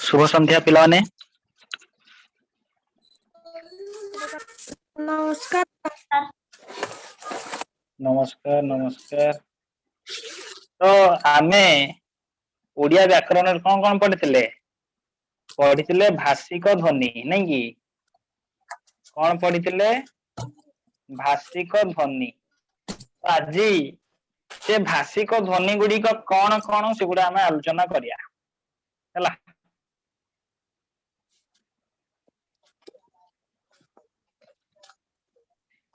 शुभ संध्या पिलाने। नमस्कार। नमस्कार नमस्कार। तो आमे ओडिया व्याकरण कौन कौन पढ़ी भाषिक ध्वनि नहीं कि कौन पढ़ी भाषिक ध्वनि। आज से भाषिक ध्वनि गुड़िक कौन कौन से गुड़ा आमे आलोचना करिया हला।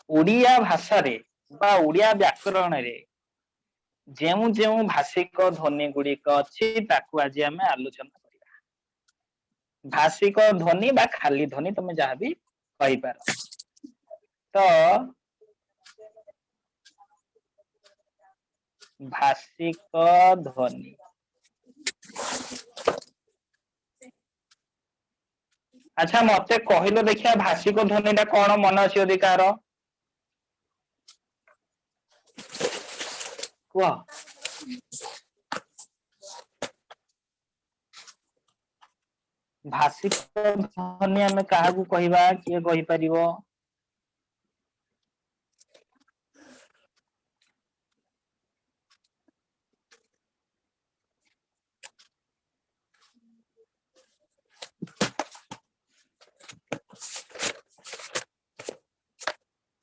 ओडिया भाषा रे बा ओडिया व्याकरण रे जेउ जेउ भाषिक ध्वनि गुड़िक अच्छी ताकू आज आमे आलोचना करिया। भाषिक ध्वनि बा खाली ध्वनि तुम जहाँ भी कहि पार। तो भाषिक ध्वनि अच्छा मते कहलो देखिया भाषिक ध्वनि टा कौन मन अच्छी अधिकार कह। भाषिक ध्वनि आमे काहाकू कहिबा किए कहि परिबो।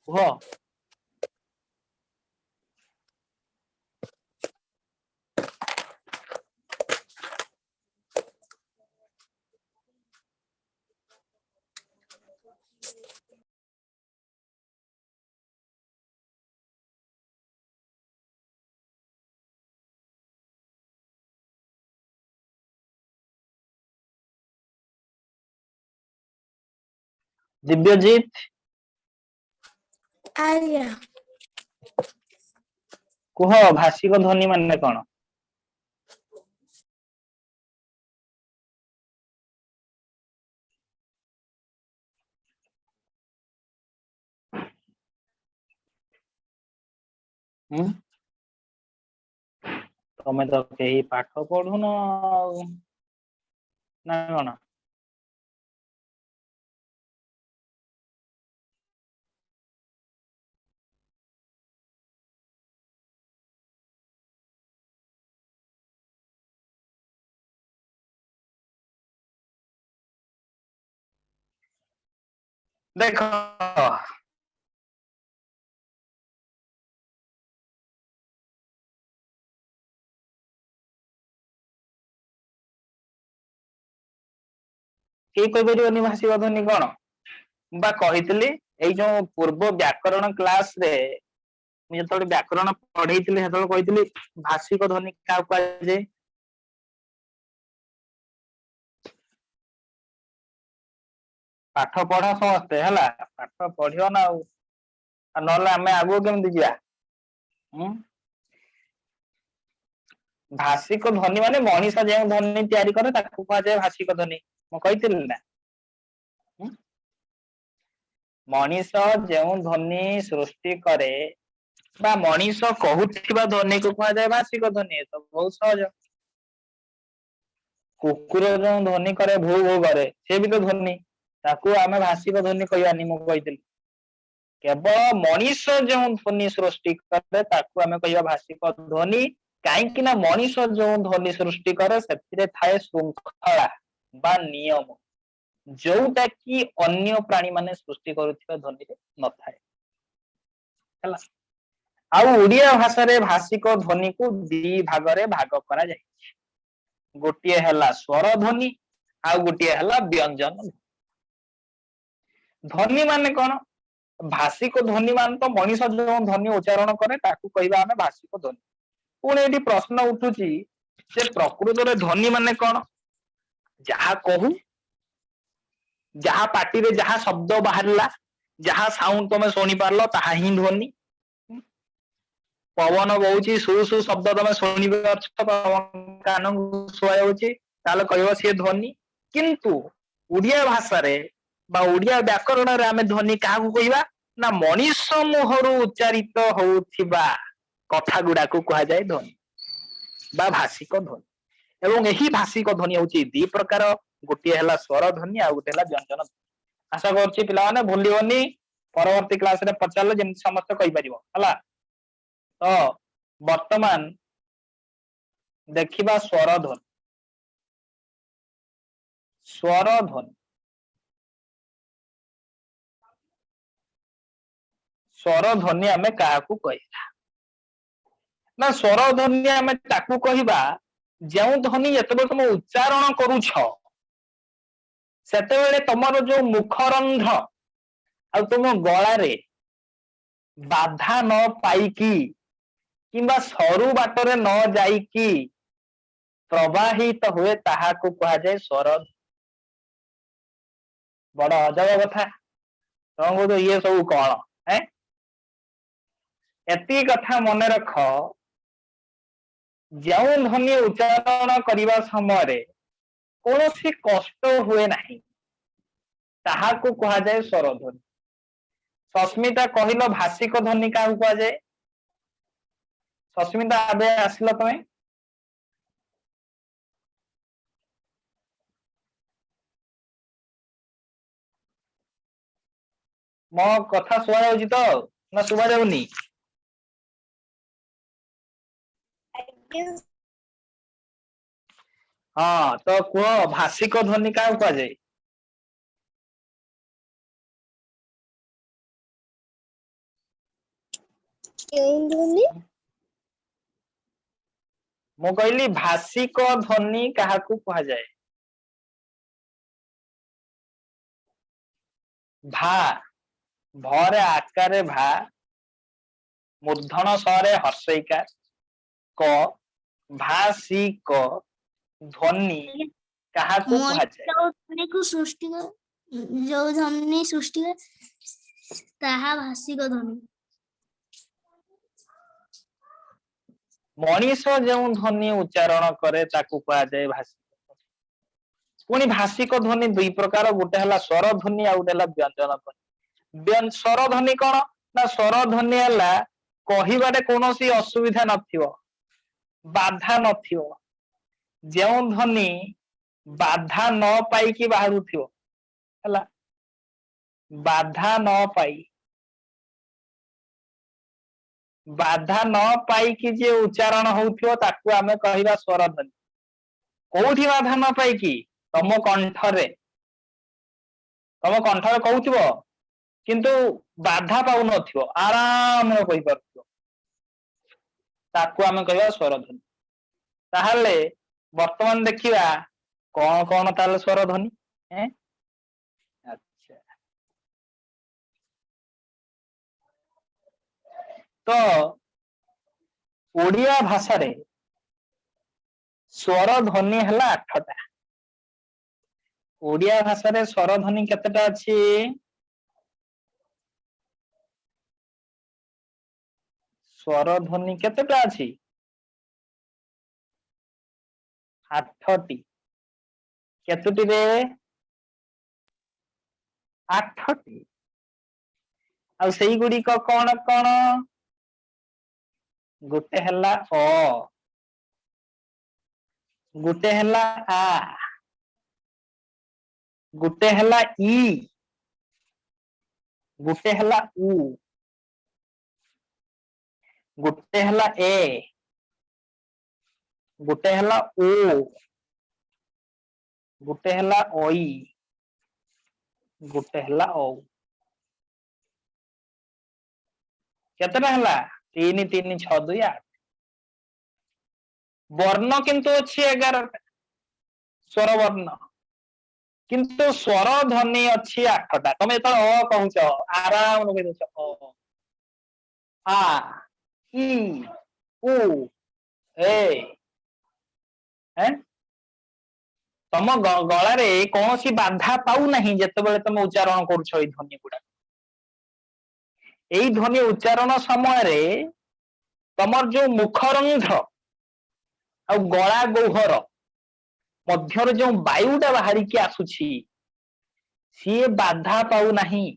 हो दिव्यजीत आज्ञा कुह भाषिक ध्वनि माने कौन। तमे तो कहीं पाठ पढ़ुन ना कौन। देखो कहीपरिबनी भाषिक ध्वनि कौन बा कही जो पूर्व व्याकरण क्लास रे जो व्याकरण पढ़ई कही भाषिक ध्वनि क्या कहुए। पाठ पढ़ समस्ते है पाठ पढ़ियो ना ना आम आगु केमती जा। भाषिक ध्वनि माने मनीष जो ध्वनि तैयारी करे ताकू कहुए भाषिक ध्वनि मु कही ना। मनीष जो ध्वनि सृष्टि करे बा मनीष कहूथिबा ध्वनि को कहुए भाषिक ध्वनि। तो बहुत सहज। कुकुर जो ध्वनि करे भू भू करे से भी तो ध्वनि ताकू आमे भाषिक ध्वनि कहवानी मु कही। केवल मनीष जो ध्वनि सृष्टि करे ताकू आमे कहवा भाषिक ध्वनि कहीं ना मनीष जो ध्वनि सृष्टि करे से थाए श्रृंखला बा नियम जोटा कि अन्य प्राणी माने सृष्टि करुथिबा ध्वनि रे न थाए हला। आ ओडिया भाषा रे भाषिक ध्वनि को दी भाग रे भाग करा जाय। गोटिए हला स्वर ध्वनि आ गोटिए हला व्यंजन ध्वनि माने कौन। भाषिक ध्वनि मान तो मनीष जो ध्वनि उच्चारण करे ताकू कहबा आमे भाषिक ध्वनि। पुणी एटी प्रश्न उठुची जे प्रकृत रे ध्वनि माने कौन। जहा कहू जहा पार्टी रे जहा शब्द बाहरला जहा साउंड तुम शुणी पारल ताहा ही ध्वनि। पवन बहुची सु सु शब्द तुम शुणी कान शुआ जाउची ताले कहबो से ध्वनि। किंतु ओडिया भाषा रे बा ओडिया व्याकरण रे आमे ध्वनि काहू कहबा ना मनीष मुहरु उच्चारित होउथिबा कथा गुडा को कहा जाए ध्वनि बा भाषिक ध्वनि। एवं यही भाषिक ध्वनि होची दी प्रकार गोटे हला स्वर ध्वनि आ गोटे हला व्यंजन आशा करछि पिला माने भूलिबोनी परवर्ती क्लास रे पचारले जेमति समस्त कहि परिबो हला तो वर्तमान देखिबा स्वर ध्वनि स्वर ध्वनि आमे काहाकू कहिबा ना स्वर ध्वनि आमे ताकू कहिबा जेउ ध्वनि जतबे तुम उच्चारण करूछ सेतेबेले तमरो जो मुखरंध्र आ तुम गळा रे बाधा न पाइकी किंबा सरू बाटरे न जाइकी प्रवाहित हुए ताहाकू कहा जाए स्वर बड़ अजब कथा तुमको तो ये सब कौन है एति कथा मन रख जो ध्वनि उच्चारण करने समय कौन कष्ट हुए नहीं ताहाकू कहा जाए स्वर ध्वनि सस्मिता कहल भाषिक ध्वनि क्या कहा जाए सस्मिता आबे आसिल तुम्हें मो कथा शुभा जाउछि तो ना शुभा जाउनी हाँ तो कह भाषिक ध्वनि क्या कहा जाए मु कहली भाषिक ध्वनि क्या कहा जाए भा भरे आकारे भा मूर्धन सरे हर्षिका क भाषिक ध्वनि क्या कहा जाए को सृष्टि जो ध्वनि सृष्टि ताहा भाषिक ध्वनि मनीष जो ध्वनि उच्चारण करे ताकू कहा जाए भाषिक पुणी भाषिक ध्वनि दुई प्रकार गोटे हला स्वर ध्वनि आ गोटे हला व्यंजन ध्वनि स्वर ध्वनि कौन ना स्वर ध्वनि हला कहिबारे कोनोसी असुविधा नथिवो बाधा नथिवो जो ध्वनि बाधा न पाई कि बाहरु थिवो हला बाधा न पाई बाधा न पाई कि जे उच्चारण होउथिवो ताकू आमे कहिबा स्वर ध्वनि कोठी बाधा न पाई कि तम कंठरे कहूथिवो किंतु बाधा पाउ नथिवो आराम रे कहि परथिवो ताकू आमे कहिबा स्वर ध्वनि ताहले वर्तमान देखिबा कौन कौन ताले स्वर ध्वनि हैं अच्छा तो ओडिया भाषा रे स्वर ध्वनि हला 8टा ओडिया भाषा रे स्वर ध्वनि केतेटा अछि स्वर ध्वनि केतेटा अछि 8टी केतुटी रे 8टी आ सेई गुडी को कोन कोन गोटे हला अ गोटे हला आ गोटे हला ई गोटे हला उ गोटे हला ए गोटे हला ओ गोटे हला ओई गोटे हला औ केतना हला 3 3 6 2 8 वर्ण किंतु अछि 11 स्वर वर्ण किंतु स्वर ध्वनि अछि 8टा तमे त अ कहूछ आराम रे कहूछ अ आ ई उ ए हैं तम गला रे कौन बाधा पाऊ नहीं जेतेबेले तुम उच्चारण करुछ ए ध्वनि गुडा एई ध्वनि उच्चारण समय रे तमर जो मुखरंध्र आ गला गौहर मध्यर जो वायुटा बाहरी की आसुछि सी बाधा पाऊ नहीं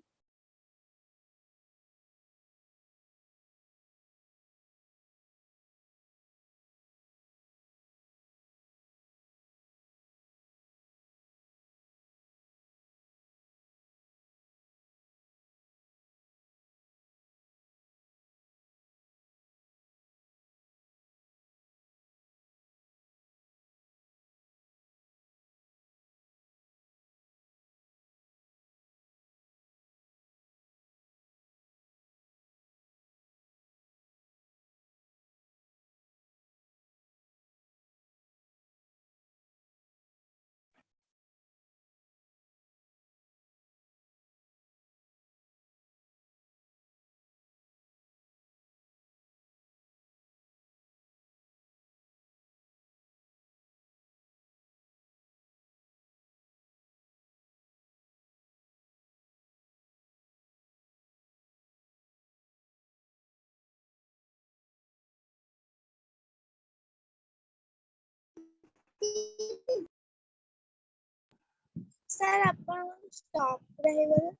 सर अपन स्टॉप रहेगा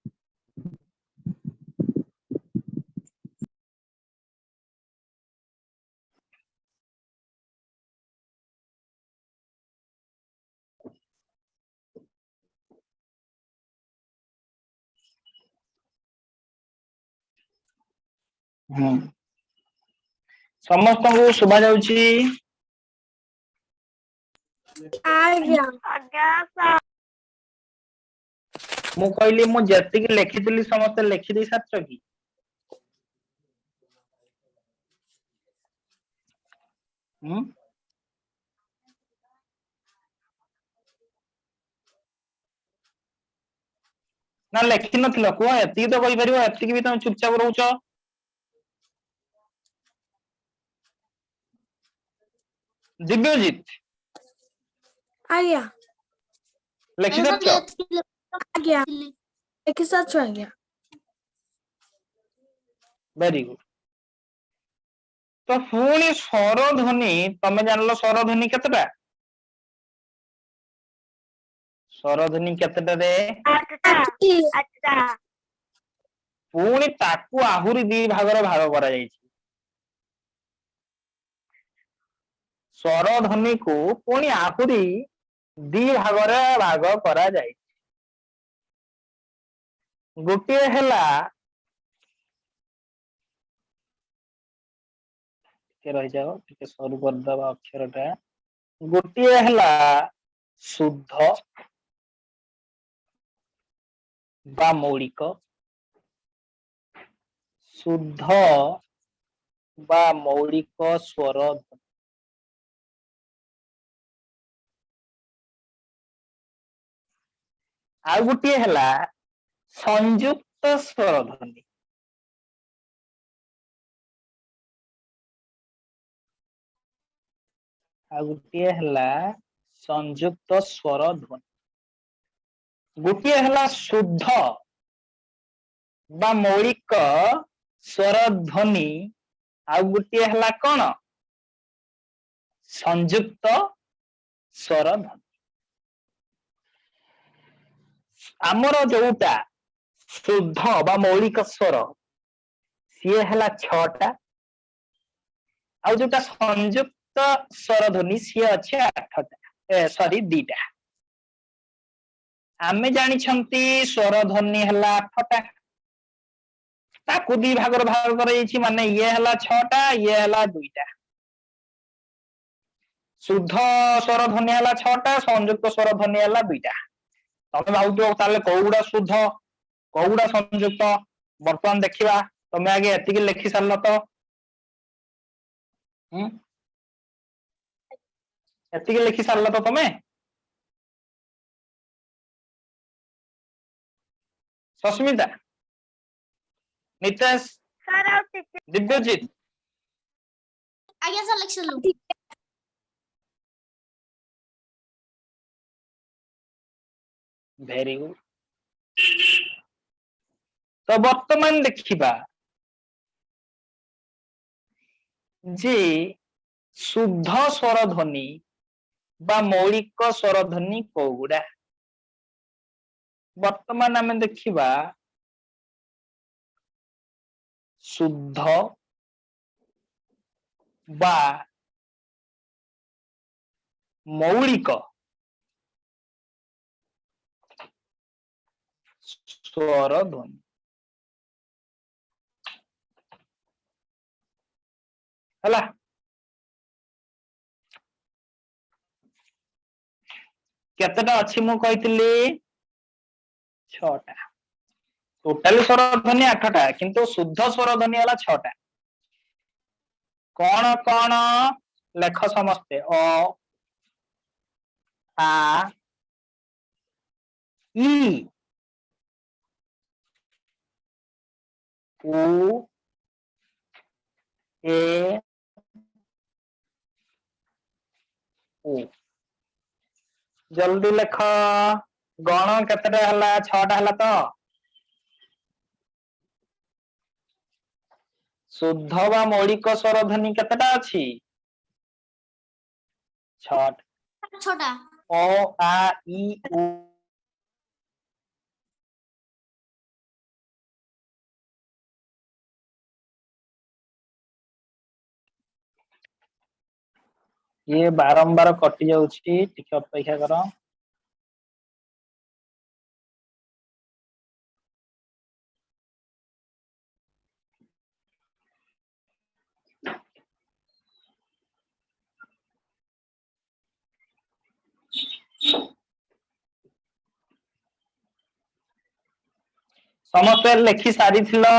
समस्त को शुभा जाउची आज्ञा मु कहली मु जति लिखितली समस्त लिखि दी सारछ की ना लिखि नथिल कुह एति तो कहि परिबो एति भी तुम चुपचाप रहउछ दिव्यजीत आज्ञा लिखि सर देछ आज्ञा एक साथ आज्ञा वेरी गुड तो पुणी स्वर ध्वनि तमे जानलो स्वर ध्वनि केतेटा स्वर ध्वनि केतेटा रे पुणी ताकू आहुरी दी भागर भाग करा जायछि स्वर ध्वनि को पुणी आहुरी दी भागरे भाग करा जायछि गोटे हेला के रहि जाओ टिके सरू कर दबा अक्षरटा गोटे हेला शुद्ध बा मौलिक शुद्ध बा मौलिक स्वर आ गोटे हेला संयुक्त स्वर ध्वनि आ गोटे हेला संयुक्त स्वर ध्वनि गोटे हेला शुद्ध बा मौलिक स्वर ध्वनि आ गोटे हेला कौन संयुक्त स्वर ध्वनि आमर जोटा शुद्ध बा मौलिक स्वर सी हेला 6टा आ जोटा संयुक्त स्वर ध्वनि सी अच्छे 8टा सॉरी 2टा आमे जानी छंती स्वर ध्वनि हेला 8टा ताकू दी भागर भाग कर माने ये हेला 6टा ये हेला 2टा शुद्ध स्वर ध्वनि हेला 6टा संयुक्त स्वर ध्वनि हेला 2टा तमे भावुतो ताले कोउडा शुद्ध कोउडा संयुक्त वर्तमान देखिबा तमे आगे एतिके लिखि सारल तो एतिके लिखि सारल तो तमे सस्मिता नितेश दिव्यजीत आज्ञा सर लिख लू वेरी गुड तो वर्तमान देखिबा जे शुद्ध स्वर ध्वनि बा मौलिक स्वर ध्वनि कोउडा वर्तमान आमे देखिबा शुद्ध बा मौलिक स्वर ध्वनि हला केतेटा अछि मु कहितली 6टा टोटल स्वर ध्वनि 8टा किंतु शुद्ध स्वर ध्वनि वाला 6टा कौन कौन लेख समस्ते अ आ ई उ ए उ जल्दी लेख गण केतेटा हला 6टा हला तो शुद्ध बा मौलिक स्वर ध्वनि केतेटा अछि 6टा छोटा अ आ ई उ ये बारंबार कटि जाउछि टिके अपेक्षा करो। समस्त लेखि सारी थिलो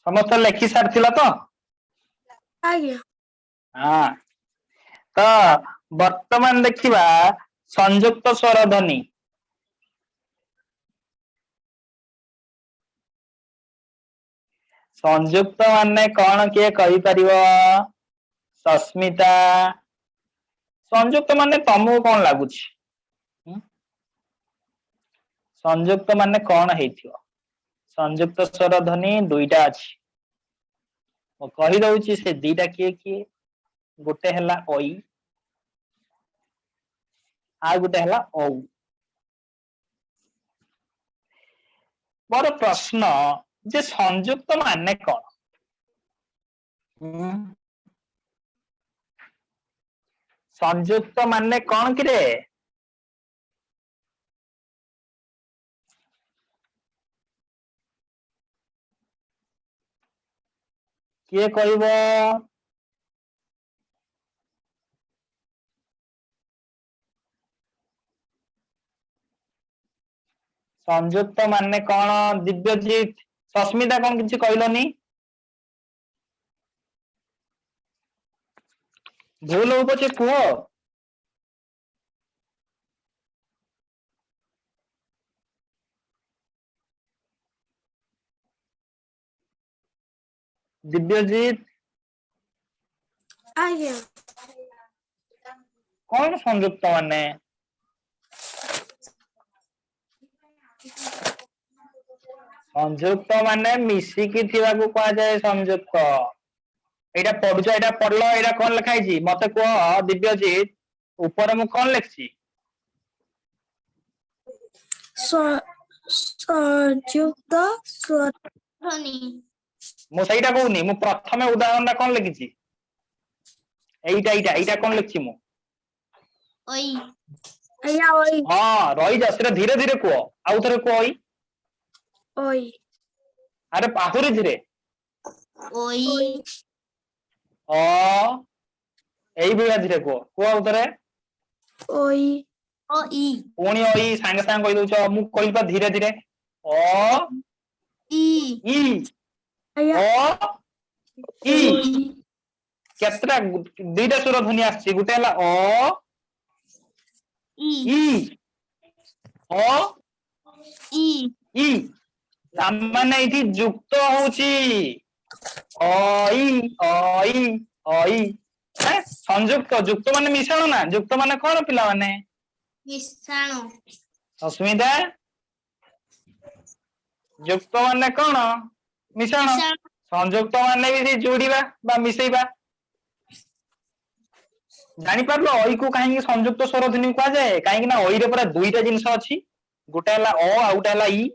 समस्त लेखि सारी थिलो तो आज्ञा हाँ तो वर्तमान देखिबा संयुक्त स्वर ध्वनि संयुक्त माने कौन किए कहि परिबो सस्मिता संयुक्त माने तमु कौन लागुछि संयुक्त माने कौन हेथियो संयुक्त स्वर ध्वनि दुईटा अछि ओ कहि दउछि से दीटा किए किए गोटे हला ओई आ गोटे हला औ मोर प्रश्न जे संयुक्त माने कौन संयुक्त माने कौन कि रे किए कहबो संयुक्त माने कौन दिव्यजीत सस्मिता कौन किछि कहलोनी भूल हो पछे कुह दिव्यजीत आज्ञा कौन संयुक्त माने संयुक्त माने मिसिकी थिबाकू कहा जाए संयुक्त एटा पढुछ एटा पढलो एटा कोन लिखा हिची मते कह दिव्यजीत ऊपर मु कोन लिखछि संयुक्त स्वर ध्वनि मु सहीटा कहूनी मु प्रथमे उदाहरण कोन लिखिछि एटा कोन लिखछि मु ओई आज्ञा ओई हां रही जा सेटा धीरे धीरे को आउ थरे कोई ओई अरे पाहुरी धीरे ओई ओ एई बिला धीरे को आउ थरे ओई ओई पुणी ओई सांगे सांग कहि दउछ मु कहिबा धीरे धीरे ओ ई आज्ञा ओ ई ओई केतरा दुईटा स्वर ध्वनि आछि गुटे हला ओ ई ई ओ ई ई तामाने इथि युक्त होउची ओई ओई ओई संयुक्त युक्त माने मिश्रण ना युक्त माने कोन पिला माने मिश्रण अस्मिता युक्त माने कोन मिश्रण संयुक्त माने भी जोड़ीबा बा मिसेइबा जानि पारलो ओई को काहे संयुक्त स्वर ध्वनि कहा जाए काहे ना ओई रे पूरा दुईटा जिंस अछि गोटे हला ओ आ गोटे हला ई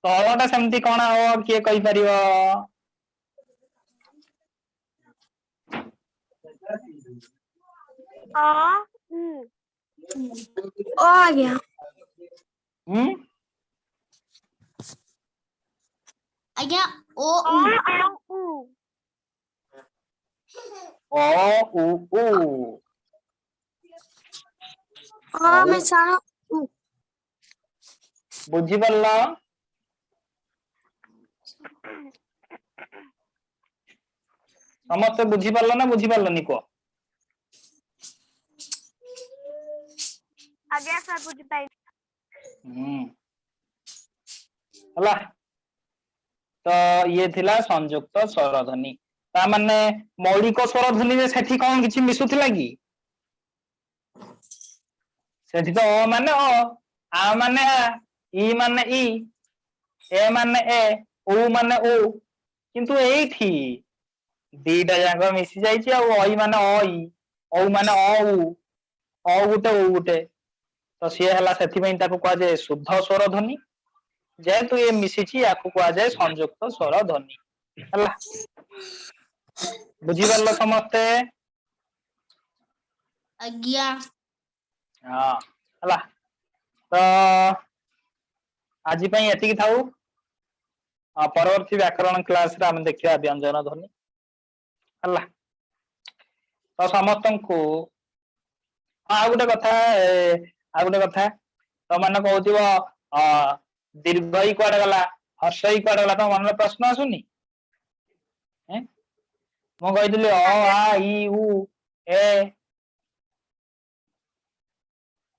तळटा सेमती कोन हो किए कहि परिबो ओ आज्ञा आज्ञा ओ ओ उ मिश्रण उ बुझी परला समस्त बुझी परला ना बुझी परलनी को आज्ञा सर बुझी पाई हला तो ये थिला संयुक्त स्वर ध्वनि ता माने मौलिक स्वर ध्वनि जे सेठी कोन किछि मिसुथिला कि सेठी तो ओ माने ओ आ माने आ ई माने ई ए माने ए ओ माने ओ किंतु एठी दीटा जाक मिसी जाइछि आ ओई माने ओई ओ माने ओ गुटे तो सी हला सेठी पई ताको कहा जाय शुद्ध स्वर ध्वनि जेहेतु ये मिसिछि याकू कहा जाय संयुक्त स्वर ध्वनि हला बुझी परलो समस्ते आज्ञा हां हला तो आज पई एतिकी थाऊ परवर्ती व्याकरण क्लास रे हम देखिया व्यंजन ध्वनि हला तो समस्त को आ गोटे कथा तो मन कहथिबो दीर्घई कुआडे गला हर्षई कुआडे गला तो मन प्रश्न आसुनी हैं मो कहितली अ आ इ उ ए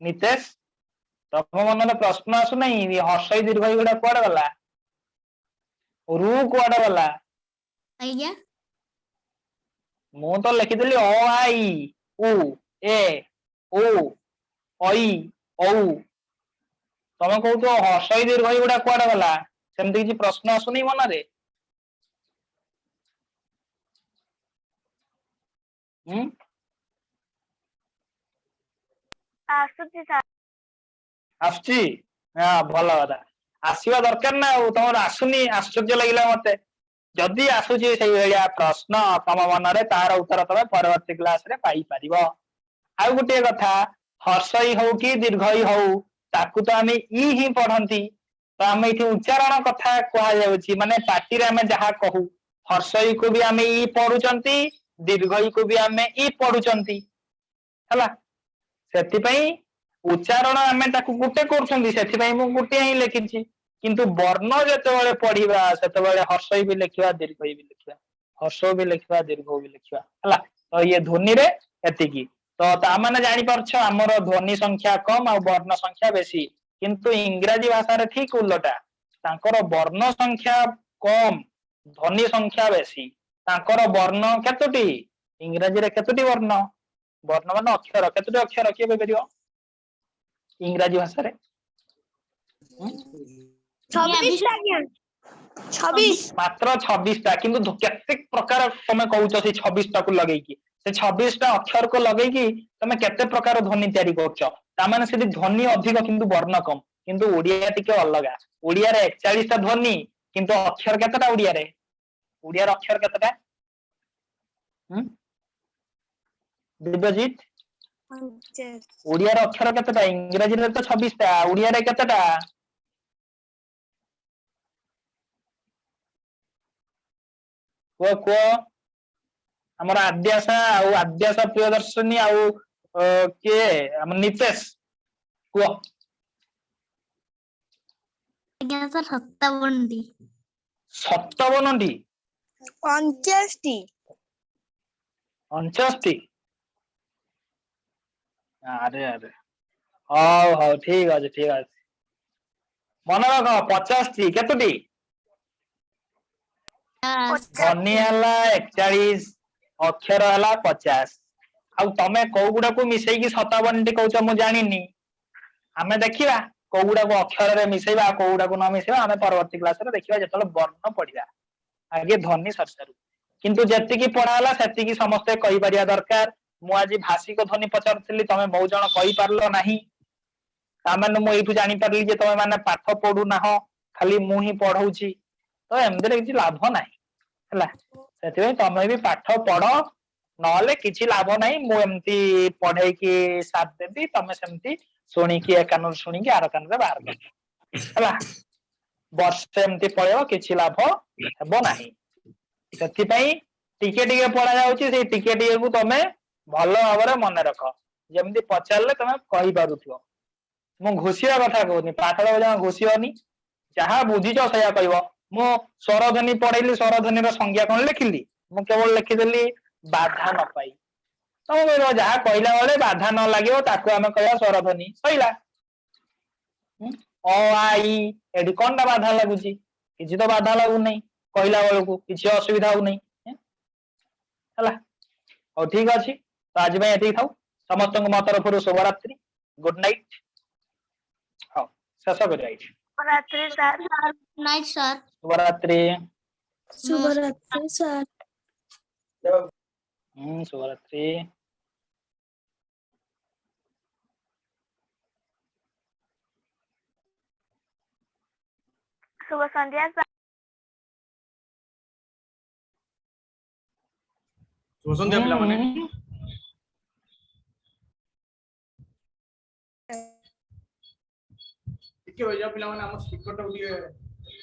नितेश तम मन प्रश्न आसु नहीं हर्षई दीर्घई गुडा कुआडे गला रू कुआडे गला आज्ञा मु तो लिखिदेली अ आ इ उ ए ओ ओई औ तमे कहतो हर्षई दीर्घई गुडा कुआडे गला सेमती किछि प्रश्न आसुनी मन रे आसुची सर आसुची हां भलो कथा आसीबा दरकार ना तमर आसुनी आश्चर्य लागिला मते जदि आसुची सेही भलिया प्रश्न तम मन रे तार उत्तर तमे परवर्ती क्लास रे पाई परिबो आ गुटे कथा हर्षई हो कि दीर्घई हो ताकू तो आमे ई ही पढंती तो आमे इथि उच्चारण कथा कहा जाउची माने पाटी रे आमे जहा कहू हर्षई को भी आमे ई पढुचंती दीर्घई को भी आमे ई पढुचंती हला सेति पई उच्चारण आमे ताकू गुटे करछंती सेति पई मु गुटे ही लिखिछि किंतु वर्ण जते बेले पढिबा सेते बेले हर्षई भी लिखिबा दीर्घई भी लिखिबा हर्ष भी लिखिबा दीर्घ भी लिखिबा हला तो ये ध्वनि रे एतिकी तो ता माने जानि परछ हमर ध्वनि संख्या कम आ वर्ण संख्या बेसी किंतु इंग्रजी भाषा रे ठीक उल्टा तांकर वर्ण संख्या कम ध्वनि संख्या बेसी तांकर वर्ण केतोटी इंग्रजी रे केतोटी वर्ण वर्ण माने अक्षर केतोटी अक्षर के बेरियो इंग्रजी भाषा रे 26 आज्ञा 26 मात्र 26 टा किंतु केते प्रकार तमे कहउछ से 26 टा को लगेई की से 26 टा अक्षर को लगेई की तमे केते प्रकार ध्वनि तयारी करछ ता माने से ध्वनि अधिक किंतु वर्ण कम किंतु ओडिया टिके अलगा ओडिया रे 41 टा ध्वनि किंतु अक्षर केतेटा ओडिया रे अक्षर केतेटा दिव्यजीत ओडिया रे अक्षर केतेटा इंग्रजी रे तो 26 टा ओडिया रे केतेटा को हमर आद्यासा आ आद्यासा प्रियदर्शनी आ के हम नितेश को आज्ञा सर 57 डी 57 डी 59 अरे अरे हो ठीक अछि मन रख 50 टी केतोटी ध्वनि हला 41 अक्षर हला 50 आ तमे को गुडा को मिसई की 57 टी कहउछ मु जानिनी आमे देखिबा को गुडा को अक्षर रे मिसैबा को गुडा को न मिसैबा आमे परवर्ती क्लास रे देखिबा जेतले वर्ण पढिबा आगे ध्वनि सरसरु किंतु जति की पढाला सेति की समस्त कहि परिया दरकार मु आज भाषिक ध्वनि पचारथिली तमे बहु जण कहि पारलो नाही तामाने मु एठु जानि पारली जे तमे माने पाठ पढु ना खाली मु ही पढौची तो एमदरे किछि लाभ नाही हला सेति तमे भी पाठ पढ नले किछि लाभ नाही मु एमती पढै की साथ देबी तमे सेमती सुनी की एकान सुनी की आर कान रे बाहर कर हला वर्ष एमती पळेव किछि लाभ हेबो नाही सेति पई टिके टिके पढा जाउची से टिके टिके को तमे भलो भाबरे मन रख जेमती पचारले तमे कहि पारुथियो मु घोषिया कथा कहूनी पाठक जमा घोषियोनी जहा बुझिछ सया कहबो मु स्वरध्वनि पढैली स्वरध्वनि रो संज्ञा कोन लिखिली मु केवल लिखिदेली बाधा न पाई तम कहबो जहा कहला बेले बाधा न लागियो ताको हमें कहया स्वरध्वनि सइला ओ आ इ एडी कोनटा बाधा लागुची किछि तो बाधा लागु नै कहला बेले को किछि असुविधा हो नै हला ओ ठीक अछि तो आज में एठी थाउ समस्त को मत तरफरु शुभरात्रि गुड नाइट हां शेष कर जाई रात्रि सर नाइट सर शुभरात्रि शुभरात्रि सर शुभरात्रि शुभ संध्या सर शुभ संध्या पिला माने टिके होई जा पिला माने हम स्पीकर टा उडी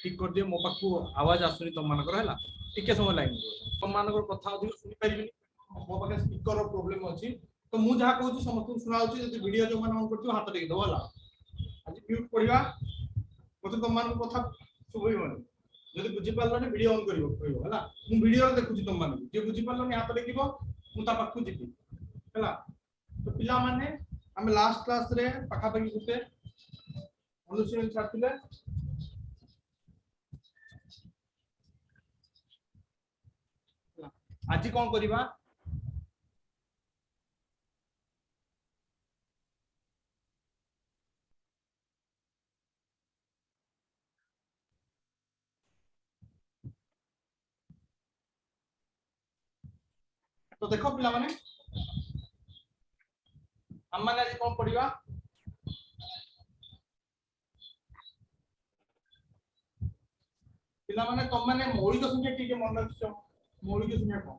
ठीक कर दियो मो पाखु आवाज आसुनी तुम मानकर हला टिके समय लाइन तुम मानकर कथा अधिक सुनि परिबिनी मो पाखे स्पीकर रो प्रॉब्लम अछि तो मु जहा कहू समस्त सुना होची जति वीडियो जो मान ऑन करती हाथ टेक दो हला आज म्यूट पढिबा मते तुम मान कथा सुबई माने जदि बुझी पारलनी वीडियो ऑन करिवो कहबो हला मु वीडियो देखुची तुम मान जे बुझी पारलनी हाथ टेकिबो मु ता पाखु जिति हला तो पिला माने हम लास्ट क्लास रे पाखा पाखी गुटे अनुशीलन छाड़थिले आज कोन करिबा तो देखो पिला माने हम माने आज कोन पढिबा पिला माने तुम माने मौलिक संख्या ठीक है मन रखियो मौलिक संख्या कोन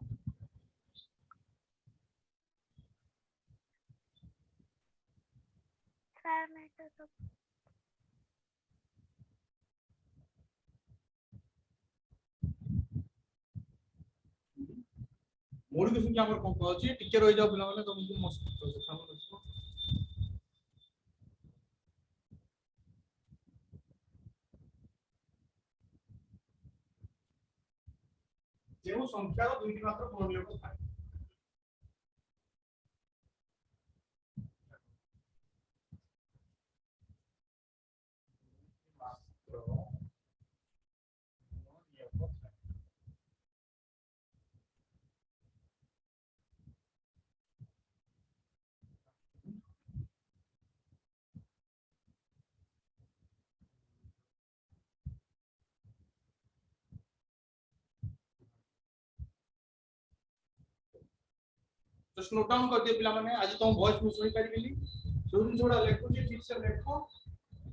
सर मैं तो मौलिक संख्या हमर कोन कहछि टिके रहि जाओ पिला माने तुमको मस्त सामने रखो जेउ संख्या रो दुईटी मात्र गुणनीय को थाए जस्ट नोट डाउन कर दिए पिला माने आज तुम वॉइस में सुनि परिबिनी जो दिन जोड़ा लेखो जे ठीक से लेखो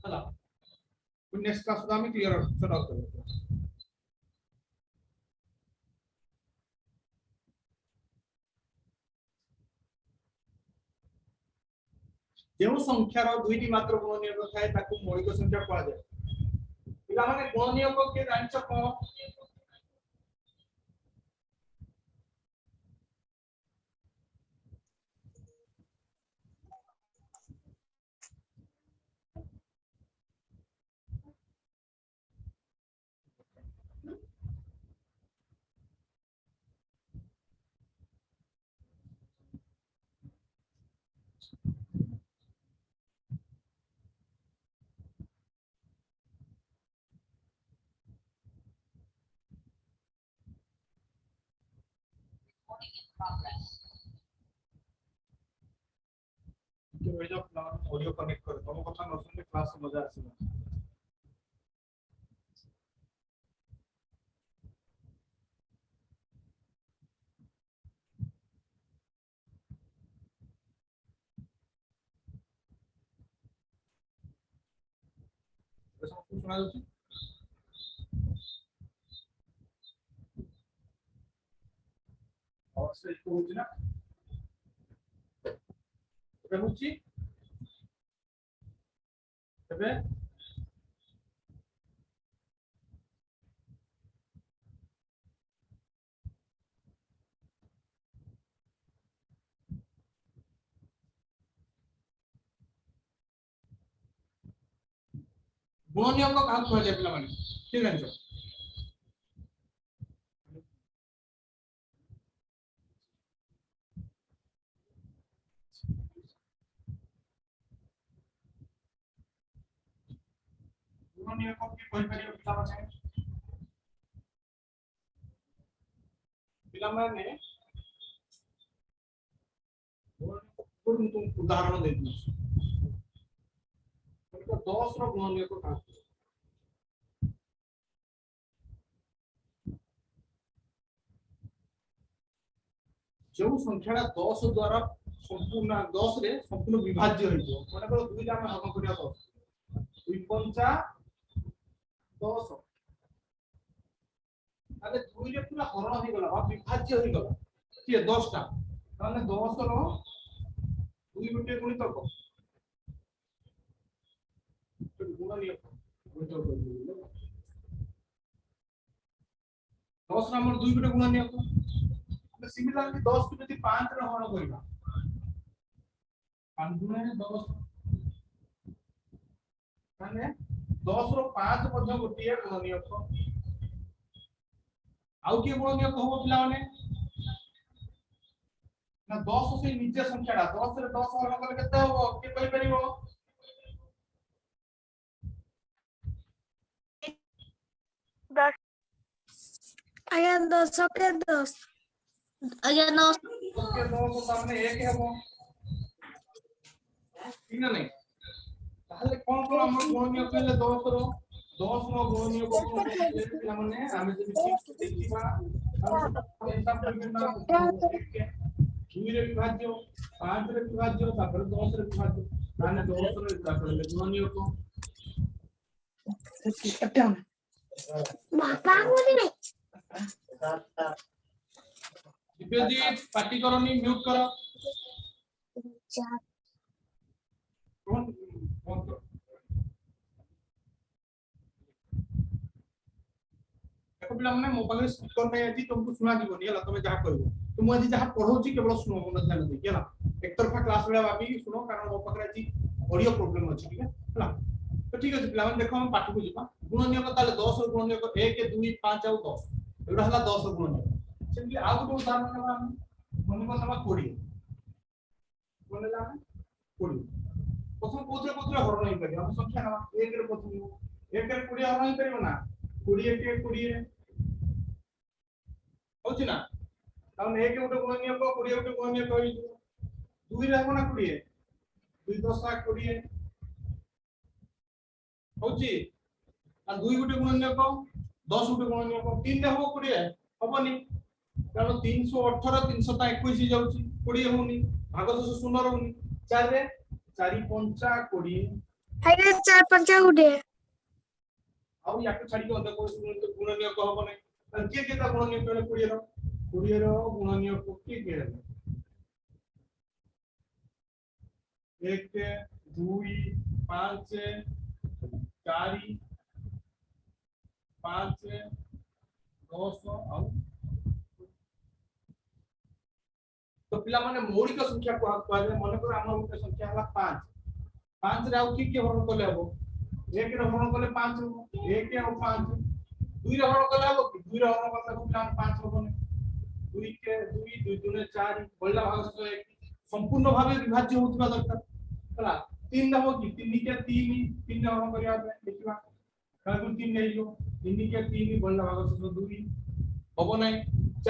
हला फिर नेक्स्ट क्लास में हम क्लियर शट आउट करेंगे जेउ संख्या रो दुईटी मात्र गुणनीय को थाए ताकू मौलिक संख्या कहआ जाय पिला माने गुणनीय को के जानिछ कोन हो जाओ प्लान ऑडियो कनेक्ट कर तुम कथा न सुनले क्लास में मजा आसीबा सब कुछ सुना जाଉଛି और से को होची ना ଏବେ होची ଏବେ गुणनीय को काम कहले पिला माने ठीक है गुणनीय को की कोई करियो पिला माने गुण तुम उदाहरण दे दी तो 10 रो गुणनीय को काम जो संख्या 10 द्वारा संपूर्ण 10 रे संपूर्ण विभाज्य होइतो माने को दुई टा भाग करिया 10 2 पंचा 10 अरे दुई रे पूरा हरण हो गला बा विभाज्य हो गला किए 10 टा ताने 10 रो 2 गुटे गुणित को गुणा नियो गुणित को 10 रा हमर 2 गुटे गुणा नियो को सिमिलरली 10 को यदि 5 रे हरण करबा 5 गुणे 10 माने 10 रो 5 मध्ये गोटिए गुणनीय को आउ के गुणनीय को हो पिला माने ना 10 से निजे संख्याटा 10 रे 10 हरण करले केते हो के कहि परिबो 10 आया 10 के 10 आज्ञा 9 ओके 9 सामने 1 हेबो ठीक ना नहीं ताहले कोन कोन हम गुणनीय कहले 10 रो गुणनीय को पिला माने आमे जदि देखिबा एग्जांपल बिना 2 रे विभाज्य 5 रे विभाज्य तापर 10 रे विभाज्य माने 10 रे तापर गुणनीय को बाबा बोली नहीं दिव्यजी पार्टी करनी म्यूट करो कौन करो देखो पिला माने मो पाखे स्पीकर नै आजी तुमको सुना दिबोनी हला तमे जहा कहबो तुम आजी जहा पढौची केवल सुनो मन ध्यान दे केला एक तरफा क्लास बेला भाबी सुनो कारण मो पाखे आजी ऑडियो प्रॉब्लम अछि ठीक है हला तो ठीक अछि पिला माने देखो हम पाठ को जिबा गुणनीय को ताले 10 रो गुणनीय को 1 2 5 और 10 एबा हला 10 रो गुणनीय सेमली आ गुटे उदाहरण नेबा हम मन को समा 20 बोलेला 20 प्रथम कोथरे कोथरे हरण नहीं करियो हम संख्या ना 1 रे प्रथम 1 रे 20 हरण नहीं करियो ना 20 के 20 रे होछि ना ताऊ 1 गुटे गुणनीय को 20 गुटे गुणनीय कहि 2 रे हबो ना 20 2 10 20 होछि आ 2 गुटे गुणनीय को 10 गुटे गुणनीय को 3 रे हबो 20 हबोनी कारण 318 321 जाउची 20 होनी भागशेष शून्य रहउनी 4 रे 4 5 20 आया 4 5 गुटे आउ याक छाडी के को गुणनीय को हबो नै के ता गुणनीय कहले 20 रो गुणनीय को के रहले 1 2 5 4 5 10 आउ तो पिला माने मौलिक संख्या को कहले मन कर हमर गोटे संख्या हला 5 5 रे आउ की हरण करले हबो 1 रे हरण करले 5 हबो 1 और 5 2 रे हरण करले हबो 2 रे हरण करले पिला 5 हबो नै 2 के 2 2 2 4 बल्ला भाग से संपूर्ण भाबे विभाज्य होतबा दरकार हला 3 हबो की 3 के 3 हरण करिया देखिबा कागु 3 नै जो 3 के 3 बल्ला भाग से 2 हबो नै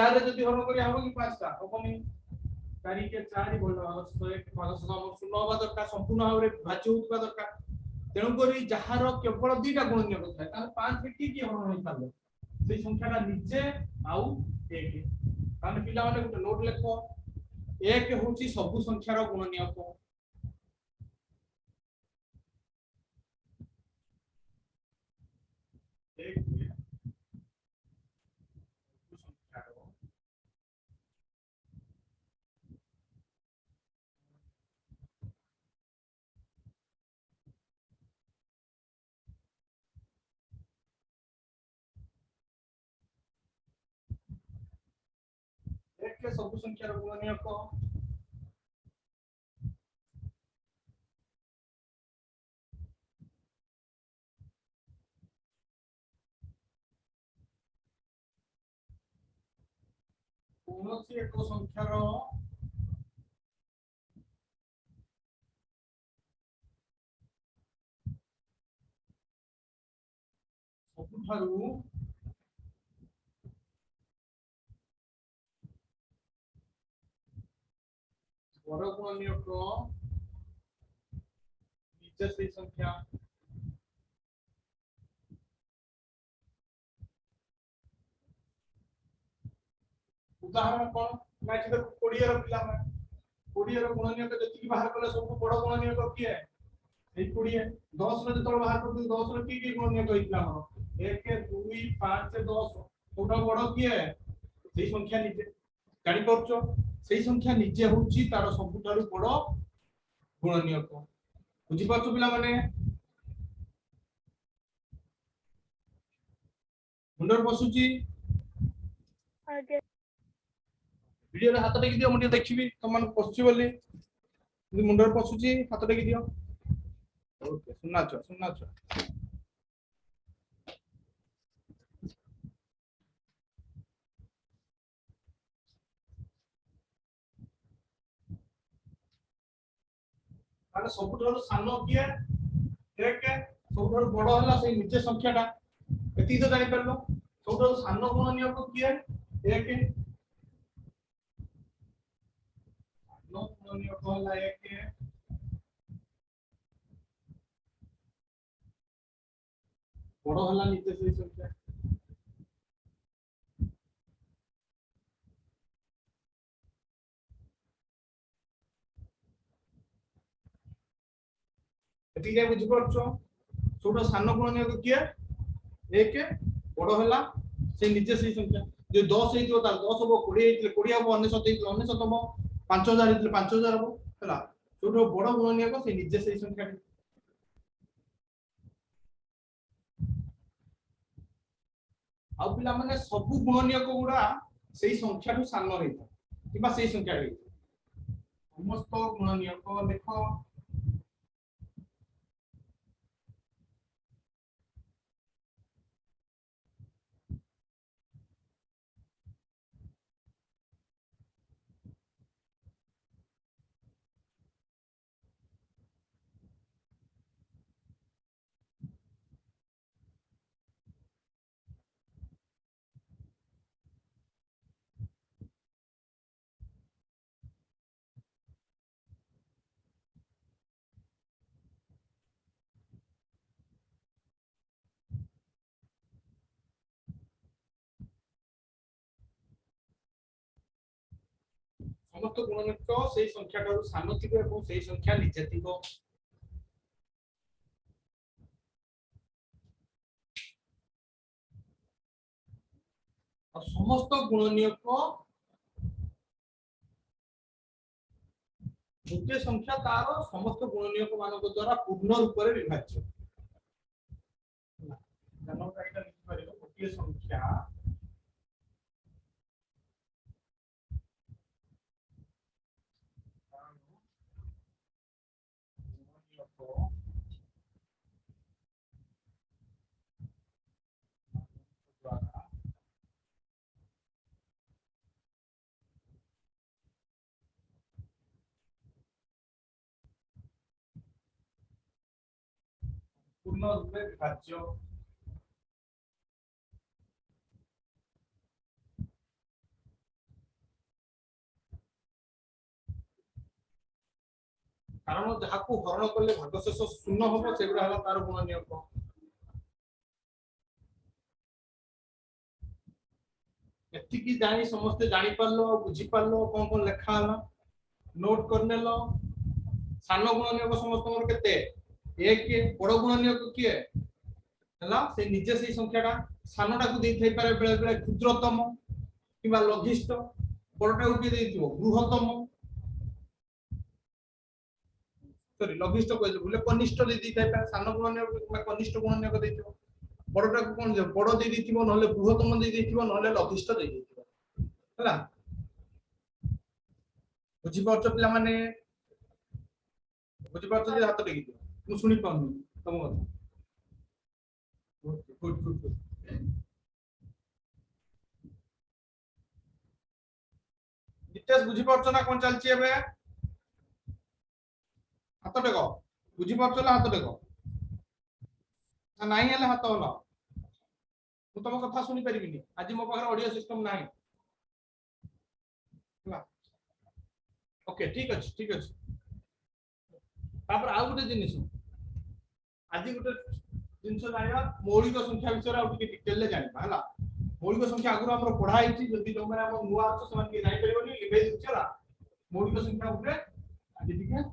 4 रे जदी हरण करिया हबो की 5 टा हबो नै 4 के 4 बोल एक भाग हम शून्य होबा दरकार संपूर्ण भाबरे भाज्य होतबा दरकार तेनु करी जहार केवल दुईटा गुणनीय होता है ताले 5 के की हरण होई पाले से संख्याटा निजे आउ 1 ताले पिला माने गुटे नोट लेखो 1 होची सब संख्यार गुणनीय को के सब संख्यार गुणनीय को कौनसी एक संख्यार सबुठारु बड़ गुणनीय को नीचे से संख्या उदाहरण कौन मैं इधर 20 रो पिला में 20 रो गुणनीय को जति बाहर करले सब बड़ गुणनीय को की है ए 20 10 रो जतल बाहर कर 10 रो की गुणनीय को इतना हो 1 2 5 10 ओटा बड़ की है सेही संख्या नीचे जानि परछो सेही संख्या निजे होउची तार सबुठारु बड़ गुणनीयक बुझी परछो पिला माने मुंडर बसुची वीडियो रे हाथ टेकी दियो मुंडे देखिबी तमन पसुची बोली मुंडर पसुची हाथ टेकी दियो ओके सुनना छ माने सबुठारु सानो किए एक सबुठारु बड़ होला से निजे संख्याटा एती तो जानि परलो सबुठारु सानो गुणनीयक किए एक सानो गुणनीयक होला एक बड़ होला निजे से संख्या एती जाय बुझी परछो छोटो सानो गुणनीयक किए एक बड़ होला से निजे से संख्या जो 10 हेतियो तार 10 हो 20 हेतिले 20 हो 99 हेतिले 99 हो 5000 हेतिले 5000 हो हला छोटो बड़ गुणनीयक से निजे से संख्या आ पिला माने सब गुणनीयक गुडा सेही संख्या ठु सानो हेता किबा सेही संख्या रे समस्त गुणनीयक देखो समस्त गुणनीयक सेही संख्या ठारु सानो थिबो एवं सेही संख्या निजे थिबो और समस्त गुणनीयक गोटे संख्या तार समस्त गुणनीयक मानक द्वारा पूर्ण रूप रे विभाज्य जानो काइटा लिखि परिबो गोटे संख्या पूर्ण रूप रे विभाज्य कारण जहाको हरण करले भागशेष शून्य होबो सेगुडा हला तार गुणनीयक एति की जानि समस्त जानि परलो बुझी परलो कोन कोन लेखा हला नोट करनेलो सानो गुणनीयक समस्त मोर केते एक बड़ गुणनीयक किए हला से निजे से संख्याटा सानोटा को देई थई पारे बेले बेले क्षुद्रतम किबा लघिष्ठ बड़टा को देइथिबो बृहत्तम सॉरी लघिष्ठ कहले बोले कनिष्ठ दे दी थाई पारे सानो गुणनीयक किबा कनिष्ठ गुणनीयक देइथिबो बड़टा को कोन जे बड़ दे दिथिबो नहले बृहत्तम दे दिथिबो नहले लघिष्ठ दे दिथिबो हला बुझी परछ पिला माने बुझी परछ जे हाथ टेकी दियो मु सुनी पाउनी तम କଥା गुड नितेश बुझी परछ ना कोन चलची एबे हाथ टेको बुझी परछ ला हाथ टेको ना नाही हेले हाथ होला मु तम कथा सुनी परिबिनी आज मो पाखर ऑडियो सिस्टम नाही हला ओके ठीक अछि तापर आ गुटे जिनिस आज गुटे जिनिस जानिबा मौलिक संख्या विषय आ टिके डिटेल ले जानिबा हला मौलिक संख्या आगु हमर पढा आइछि जल्दी जो माने हम नुवा छ समान के जानि परिबनी लिबे दिछला मौलिक संख्या गुटे आज टिके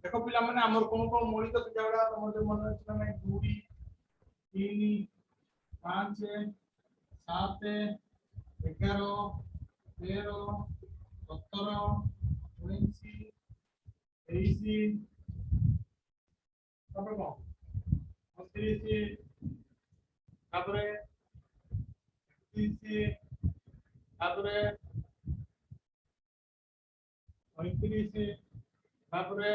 देखो पिला माने हमर कोन कोन मौलिक संख्या गुडा तमर मन अछि ना 2 3 5 7 11 13 17 19 23 তারপরে কম 29 তারপরে 30 তারপরে 35 তারপরে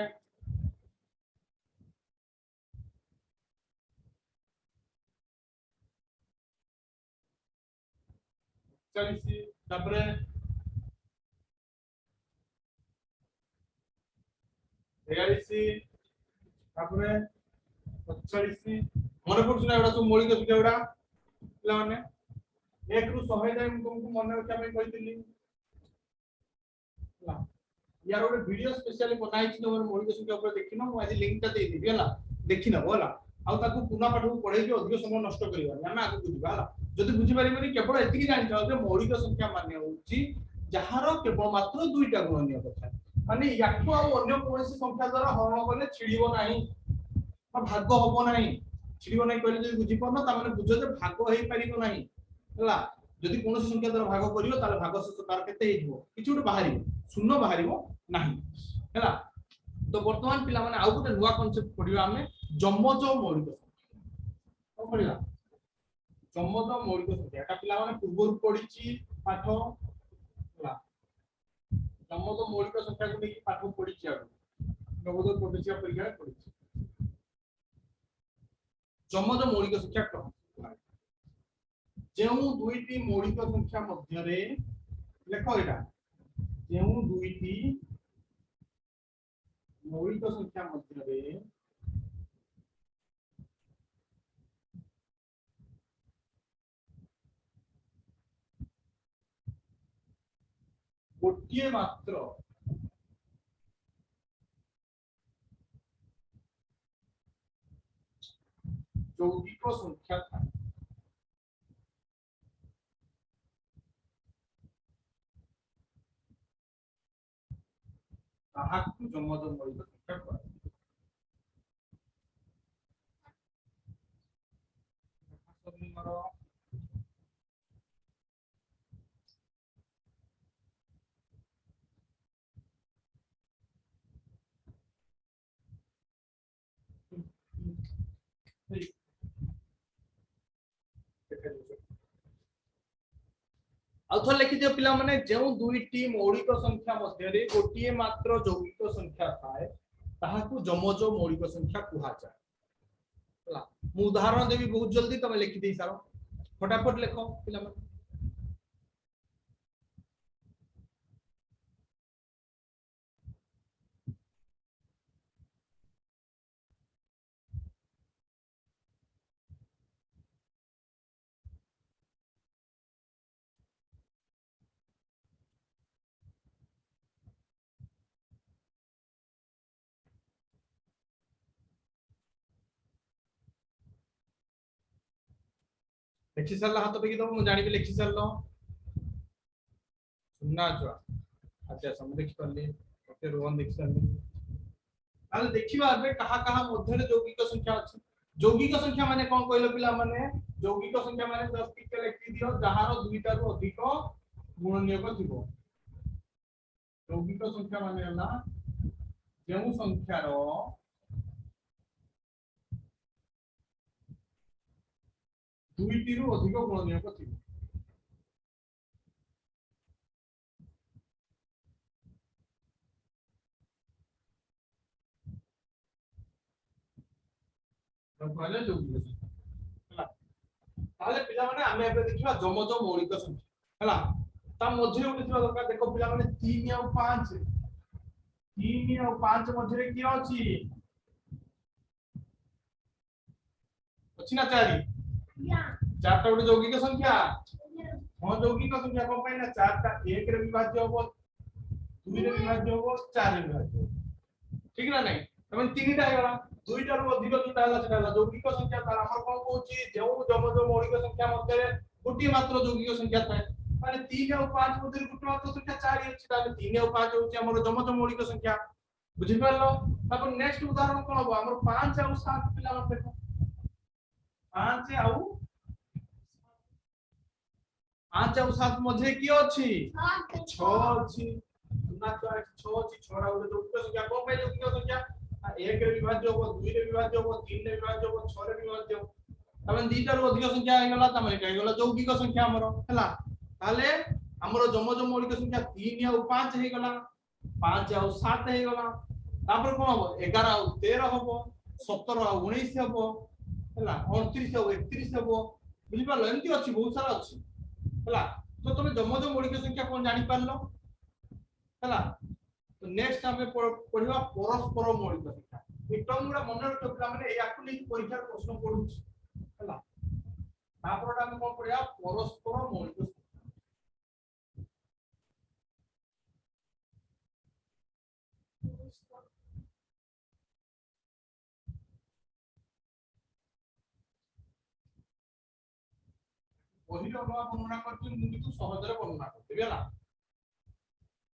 40 তারপরে 42 তারপরে 45 মনে পড়ছে না এগুলা সব মৌলিক সংখ্যা গুলা পিলাମାନେ 1 ରୁ 100 ଯାଏ ମୁଁ ତୁମକୁ ମନେ ରଖିବା ପାଇଁ କହିଥିଲି ହେଲା यार ଗୋଟେ ଭିଡିଓ ସ୍ପେଶାଲି ବନାଇଛି ତମର ମୌଳିକ ସଂଖ୍ୟା ଉପରେ ଦେଖିନ ମୁଁ ଆଜି ଲିଙ୍କ ଟା ଦେଇ ଦେବି ହେଲା ଦେଖିନ ହେଲା ଆଉ ତାକୁ ପୁନଃ ପାଠକୁ ପଢେଇକି ଅଧିକ ସମୟ ନଷ୍ଟ କରିବାନି ଆମେ ଆଗକୁ ଯିବା ହେଲା ଯଦି ବୁଝି ପାରିବନି କେବଳ ଏତିକି ଜାଣିଥାଅ ଯେ ମୌଳିକ ସଂଖ୍ୟା ମାନେ ହେଉଛି ଯାହାର କେବଳ ମାତ୍ର ଦୁଇଟା ଗୁଣନୀୟ କଥା ମାନେ ୟାକୁ ଆଉ ଅନ୍ୟ କୌଣସି ସଂଖ୍ୟା ଦ୍ୱାରା ହରଣ କଲେ ଛିଡ଼ିବ ନାହିଁ ବା ଭାଗ ହବ ନାହିଁ ଛିଡ଼ିବ ନାହିଁ କହିଲେ ଯଦି ବୁଝି ପାରୁନ ତା ମାନେ ବୁଝ ଯେ ଭାଗ ହେଇ ପାରିବ ନାହିଁ ହେଲା ଯଦି କୌଣସି ସଂଖ୍ୟା ଦ୍ୱାରା ଭାଗ କରିବ ତାହେଲେ ଭାଗ ଶେଷ ତାର କେତେ ହେଇଯିବ କିଛି ଗୋଟେ ବାହାରିବ ଶୂନ୍ୟ ବାହାରିବ ନାହିଁ ହେଲା ତ ବର୍ତ୍ତମାନ ପିଲା ମାନେ ଆଉ ଗୋଟେ ନୂଆ କନସେପ୍ଟ ପଢିବା ଆମେ ଯମଜ ମୌଳିକ ସଂଖ୍ୟା କଣ ପଢିବା ଯମଜ ମୌଳିକ ସଂଖ୍ୟା ଏଟା ପିଲା ମାନେ ପୂର୍ବରୁ ପଢିଛି ପାଠ ହେଲା ଯମଜ ମୌଳିକ ସଂଖ୍ୟାକୁ ନେଇକି ପାଠ ପଢିଛି ଆଉ ନବୋଦୟ ପ୍ରବେଶିକା ପରୀକ୍ଷାରେ ପଢିଛି ଯମଜ ମୌଳିକ ସଂଖ୍ୟା କଣ ଯେଉଁ ଦୁଇଟି ମୌଳିକ ସଂଖ୍ୟା ମଧ୍ୟରେ ଲେଖ ଏଟା ଯେଉଁ ଦୁଇଟି ମୌଳିକ ସଂଖ୍ୟା ମଧ୍ୟରେ ଗୋଟିଏ ମାତ୍ର ଯୌଗିକ ସଂଖ୍ୟା ଥାଏ ତାହାକୁ ଯମଜ ମୌଳିକ ସଂଖ୍ୟା କୁହାଯାଏ ଆଉ ଥରେ ଲେଖି ଦିଅ ପିଲା ମାନେ ଯେଉଁ ଦୁଇଟି ମୌଳିକ ସଂଖ୍ୟା ମଧ୍ୟରେ ଗୋଟିଏ ମାତ୍ର ଯୌଗିକ ସଂଖ୍ୟା ଥାଏ ତାହାକୁ ଯମଜ ମୌଳିକ ସଂଖ୍ୟା କୁହାଯାଏ ହେଲା ମୁଁ ଉଦାହରଣ ଦେବି ବହୁତ ଜଲ୍ଦି ତମେ ଲେଖି ଦେଇ ସାର फटाफट ଲେଖ ପିଲା ମାନେ लिखि सारला हाथ टेकी दब मु जानि भी लिखि सारलो सुनना जो अच्छा सम देखि करली ओके रोहन देखि सारली आले देखिबा बे कहा कहा मध्य यौगिक संख्या अछि यौगिक संख्या माने कोन कहलो पिला माने यौगिक संख्या माने 10 टिके लिखि दियो जहार दुईटा रु अधिक गुणनीयक थिबो यौगिक संख्या माने हला जेउ संख्या रो दुईटी रु अधिक गुणनीयक थिबो तो कहले यौगिक संख्या हला ताले पिला माने आमे एबे देखिबा जमज मौलिक संख्या हला ता मध्ये उठी थिबा दरकार देखो पिला माने 3 और 5 3 और 5 मध्ये रे की अछि अछि ना 4 चारटा गोटे यौगिक संख्या हां यौगिक संख्या कोन पाई ना चारटा 1 रे विभाज्य होबो 2 रे विभाज्य होबो 4 रे विभाज्य ठीक ना नहीं तमे तीनटा आइगला दुईटा रु अधिक जोटा हला सेटा हला यौगिक संख्या तार हमर कोन कहूची जेउ जमज मौलिक संख्या मध्ये गोटी मात्र यौगिक संख्या थाए माने 3 और 5 मध्ये गोटी मात्र संख्या 4 अछि ताले 3 और 5 होची हमर जमज मौलिक संख्या बुझि परलो तापर नेक्स्ट उदाहरण कोन हो हमर 5 और 7 पिला देखो 5 आउ 7 मध्य किए अछि 6 अछि सुना तो 6 अछि 6 रा उडे जोगिक संख्या को पे जोगिक संख्या 1 रे विभाज्य हो 2 रे विभाज्य हो 3 रे विभाज्य हो 6 रे विभाज्य हो तमें दीटा रो अधिक संख्या आइ गला तमें कहि गला जोगिक संख्या हमरो हला ताले हमरो जमज मौलिक संख्या 3 आउ 5 हे गला 5 आउ 7 हे गला तापर कोन हो 11 आउ 13 हो 17 आउ 19 हो हला 29 आउ 31 हो बुझि पालो एमती अछि बहुत सारा अछि हला तो तुम जमज मौलिक संख्या कोन जानि पारलो हला तो नेक्स्ट हमें पढ़िबा परस्पर मौलिक संख्या ए टर्म गुडा मन रखियो पिला माने याकु नै परीक्षा प्रश्न पढुछि हला तापर हम कोन पढ़िबा परस्पर मौलिक संख्या पहिलो वर्णना करछि मु किछु सहजरे वर्णना करछि हला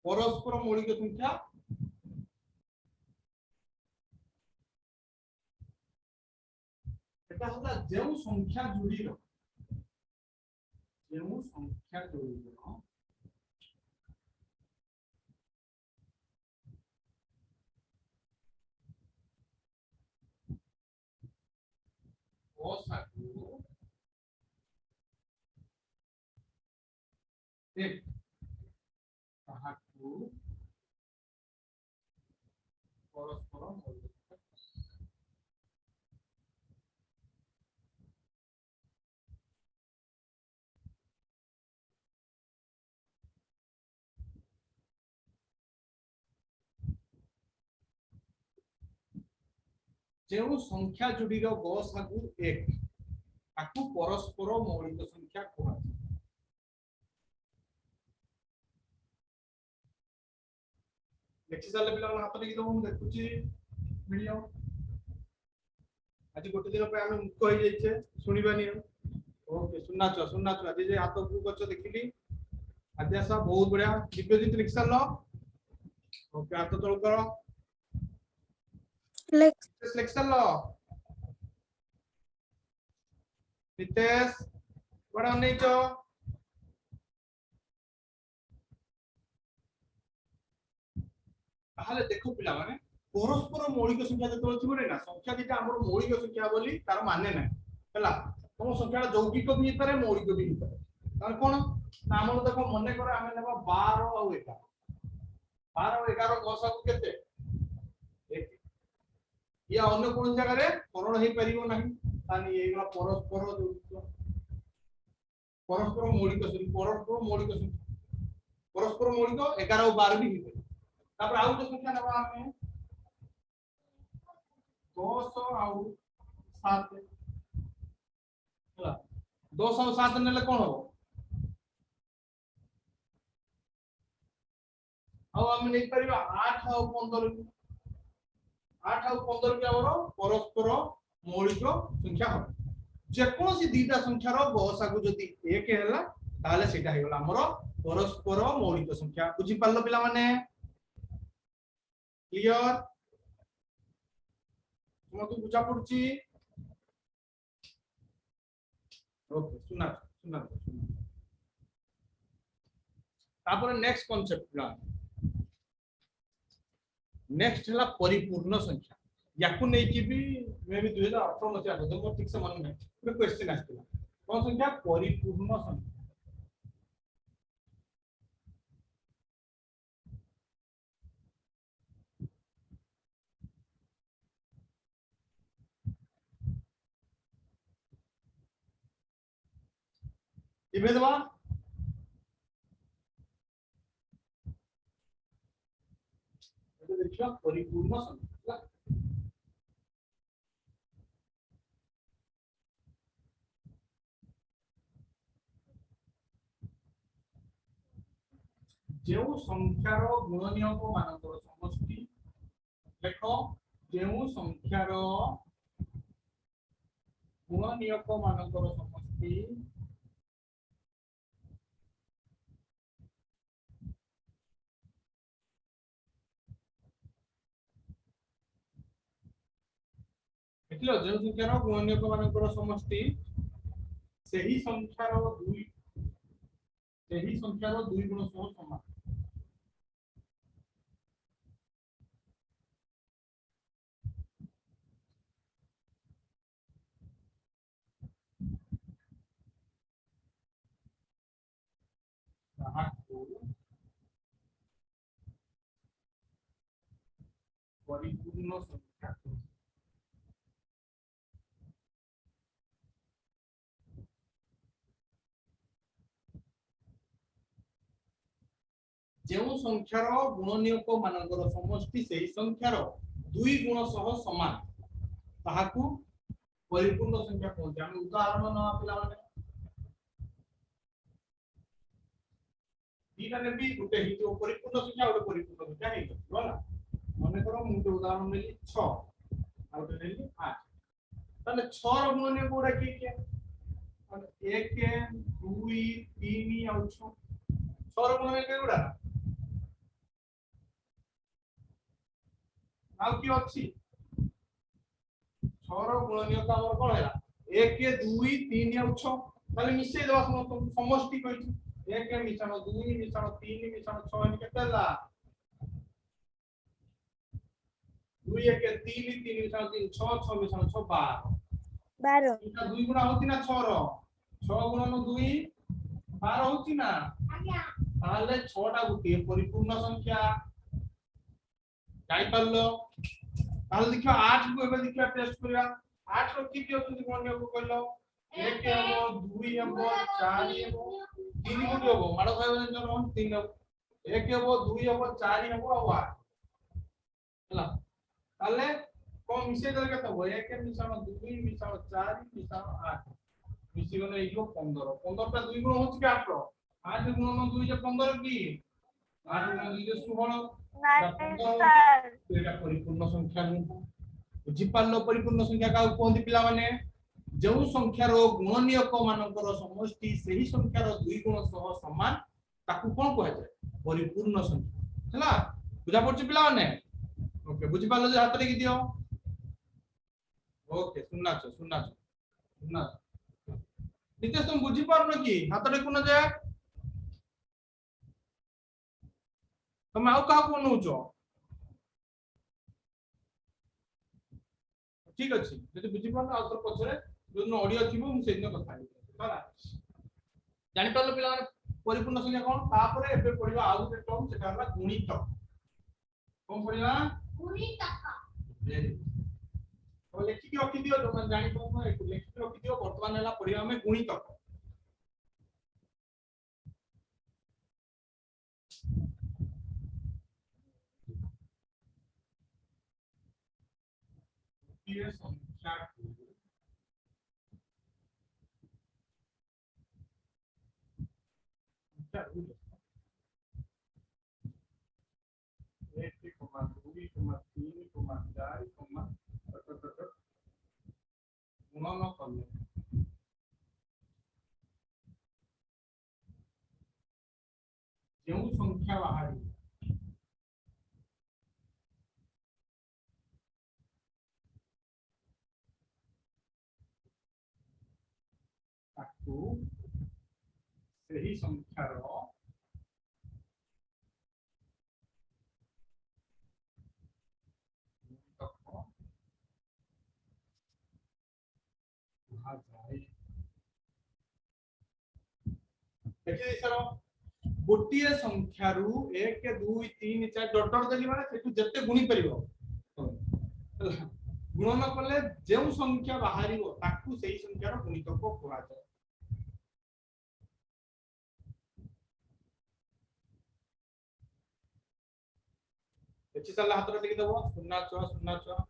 परस्पर मौलिक संख्या এটা হলা যেউ সংখ্যা জুড়িল গসাগু এক তাহাকু পরস্পর মৌলিক जेउ संख्या जोड़ीर गसागु 1 ताकू परस्पर मौलिक संख्या कहै लेक्चर साले पिला हाथ देखि दो हम देखुची वीडियो आज गोटे दिन पे हम मुक्त हो जाइछे सुनिबानी ओके सुनना छ आज जे हाथ ऊपर करछ देखिली आज ऐसा बहुत बढ़िया दिव्यजीत लिख लो ओके हाथ तळ करो सिलेक्शन लो नितेश बड़ा नहीं चो ताहले देखो पिला माने परस्पर मौलिक संख्या जतो थिबो रे ना संख्या जेटा हमर मौलिक संख्या बोली तार माने ना हला तम संख्या यौगिक भी हितरे मौलिक भी हितरे तार कोन ना हमर देखो मने करे हमें लेबा 12 और 11 12 और 11 गसागु केते या अन्य कोन जगह रे करण हे परिबो नाही तानी एगला परस्पर जोड़ित परस्पर मौलिक परस्पर मौलिक 11 और 12 भी हिते तापर आउ जो संख्या नबा हमें 200 आउ 7 हला 200 और 7 नेले कोन हो आउ हम नै परिबा 8 और 15 8 और 15 के हमरो परस्पर मौलिक संख्या हो जे कोनोसी दीटा संख्या रो गसागु जदी 1 हैला ताले सेटा हेगला हमरो परस्पर मौलिक संख्या बुझि पारलो पिला माने क्लियर तुमको बुझा पड़ची ओके सुना तापर नेक्स्ट कांसेप्ट ला नेक्स्ट हला परिपूर्ण संख्या याकु नै कि भी मे भी 2018 मसिया तो ठीक से मन में एक क्वेश्चन आस्थिला कोन संख्या परिपूर्ण संख्या इबेदवा देखियो परिपूर्ण संख्या जेउ संख्यार गुणनीयक मानकर समष्टि देखो जेउ संख्यार गुणनीयक मानकर समष्टि देखिलो जो संख्यार गुणनीयक मानकर समष्टि सही संख्यार दुई गुण सह समान परिपूर्ण संख्या जो संख्यार गुणनीयक मानकर समष्टि सही संख्यार दुई गुण सह समान ताहाकू परिपूर्ण संख्या कहते हम उदाहरण नवा पिला माने दीटा ने भी गुटे हितो परिपूर्ण संख्या और परिपूर्ण संख्या हे होला माने करो मु तो उदाहरण लेली 6 और तो लेली 8 तने 6 रो गुणनीयक कोडा की के 1 2 3 और 6 रो गुणनीयक केउडा आउ की अछि 6 रो गुणनीयक हमर कोन हैला 1 2 3 और 6 ताले मिसे देबा समष्टि कहि 1 मिश्रण 2 मिश्रण 3 मिश्रण 6 नि केतला 2 1 3 3 मिश्रण 3 6 6 मिश्रण 6 12 इटा 2 गुण होती ना 6 रो 6 गुण नो 2 12 होती ना आज्ञा ताले 6 टा गुटी परिपूर्ण संख्या जाई परलो ताले देखियो 8 को एबे देखियो टेस्ट करिया 8 रो की होती कोन ने को कहलो 1 हो 2 हो 4 हो 3 गुटी हो माडो खाइबे जनो 3 हो 1 हो 2 हो 4 हो और 8 हला ताले कोन मिसे दर के तो 1 मिश्रण 2 मिश्रण 4 मिश्रण 8 मिसी गने इलो 15 15 टा 2 गुण होची के 8 रो 8 गुण नो 2 जे 15 की 8 गुण 2 जे 16 एटा परिपूर्ण संख्या नहीं बुझी पालो परिपूर्ण संख्या का कोंती पिला माने जो संख्यार गुणनीयक मानकर समष्टि सही संख्यार दुई गुण सह समान ताकू कोन कहै जाय परिपूर्ण संख्या हला बुझा पड़छ पिला माने ओके बुझी पालो जे हाथ रे दियो ओके सुनना नितेश तुम बुझी पारनो की हाथ रे कोन जाय तुम आउ का को नउचो ठीक अछि जति बुझी पालो आ तो पछरे जो ऑडियो थिबो मु सेदिन कथा होला जानि पालो पिला परिपूर्ण संख्या कोन तापरे एबे पढिबा आउ के टर्म सेटा होला गुणितक कोन पढिबा गुणितक तो लेखि के रखि दियो जो मन जानि पालो लेखि के रखि दियो वर्तमान हला पढिबा में गुणितक ये संख्या जो संख्या बाहर सही संख्यार देखिए सर गोटिए संख्यारू 1 2 3 4 डॉट डॉट देली माने सेटु जत्ते गुणी परिबो गुणन कले जेउ संख्या बाहरिबो ताकू सही संख्यार गुणितक कोहा जाय एची साला हाथ रे देखि दबो 0 6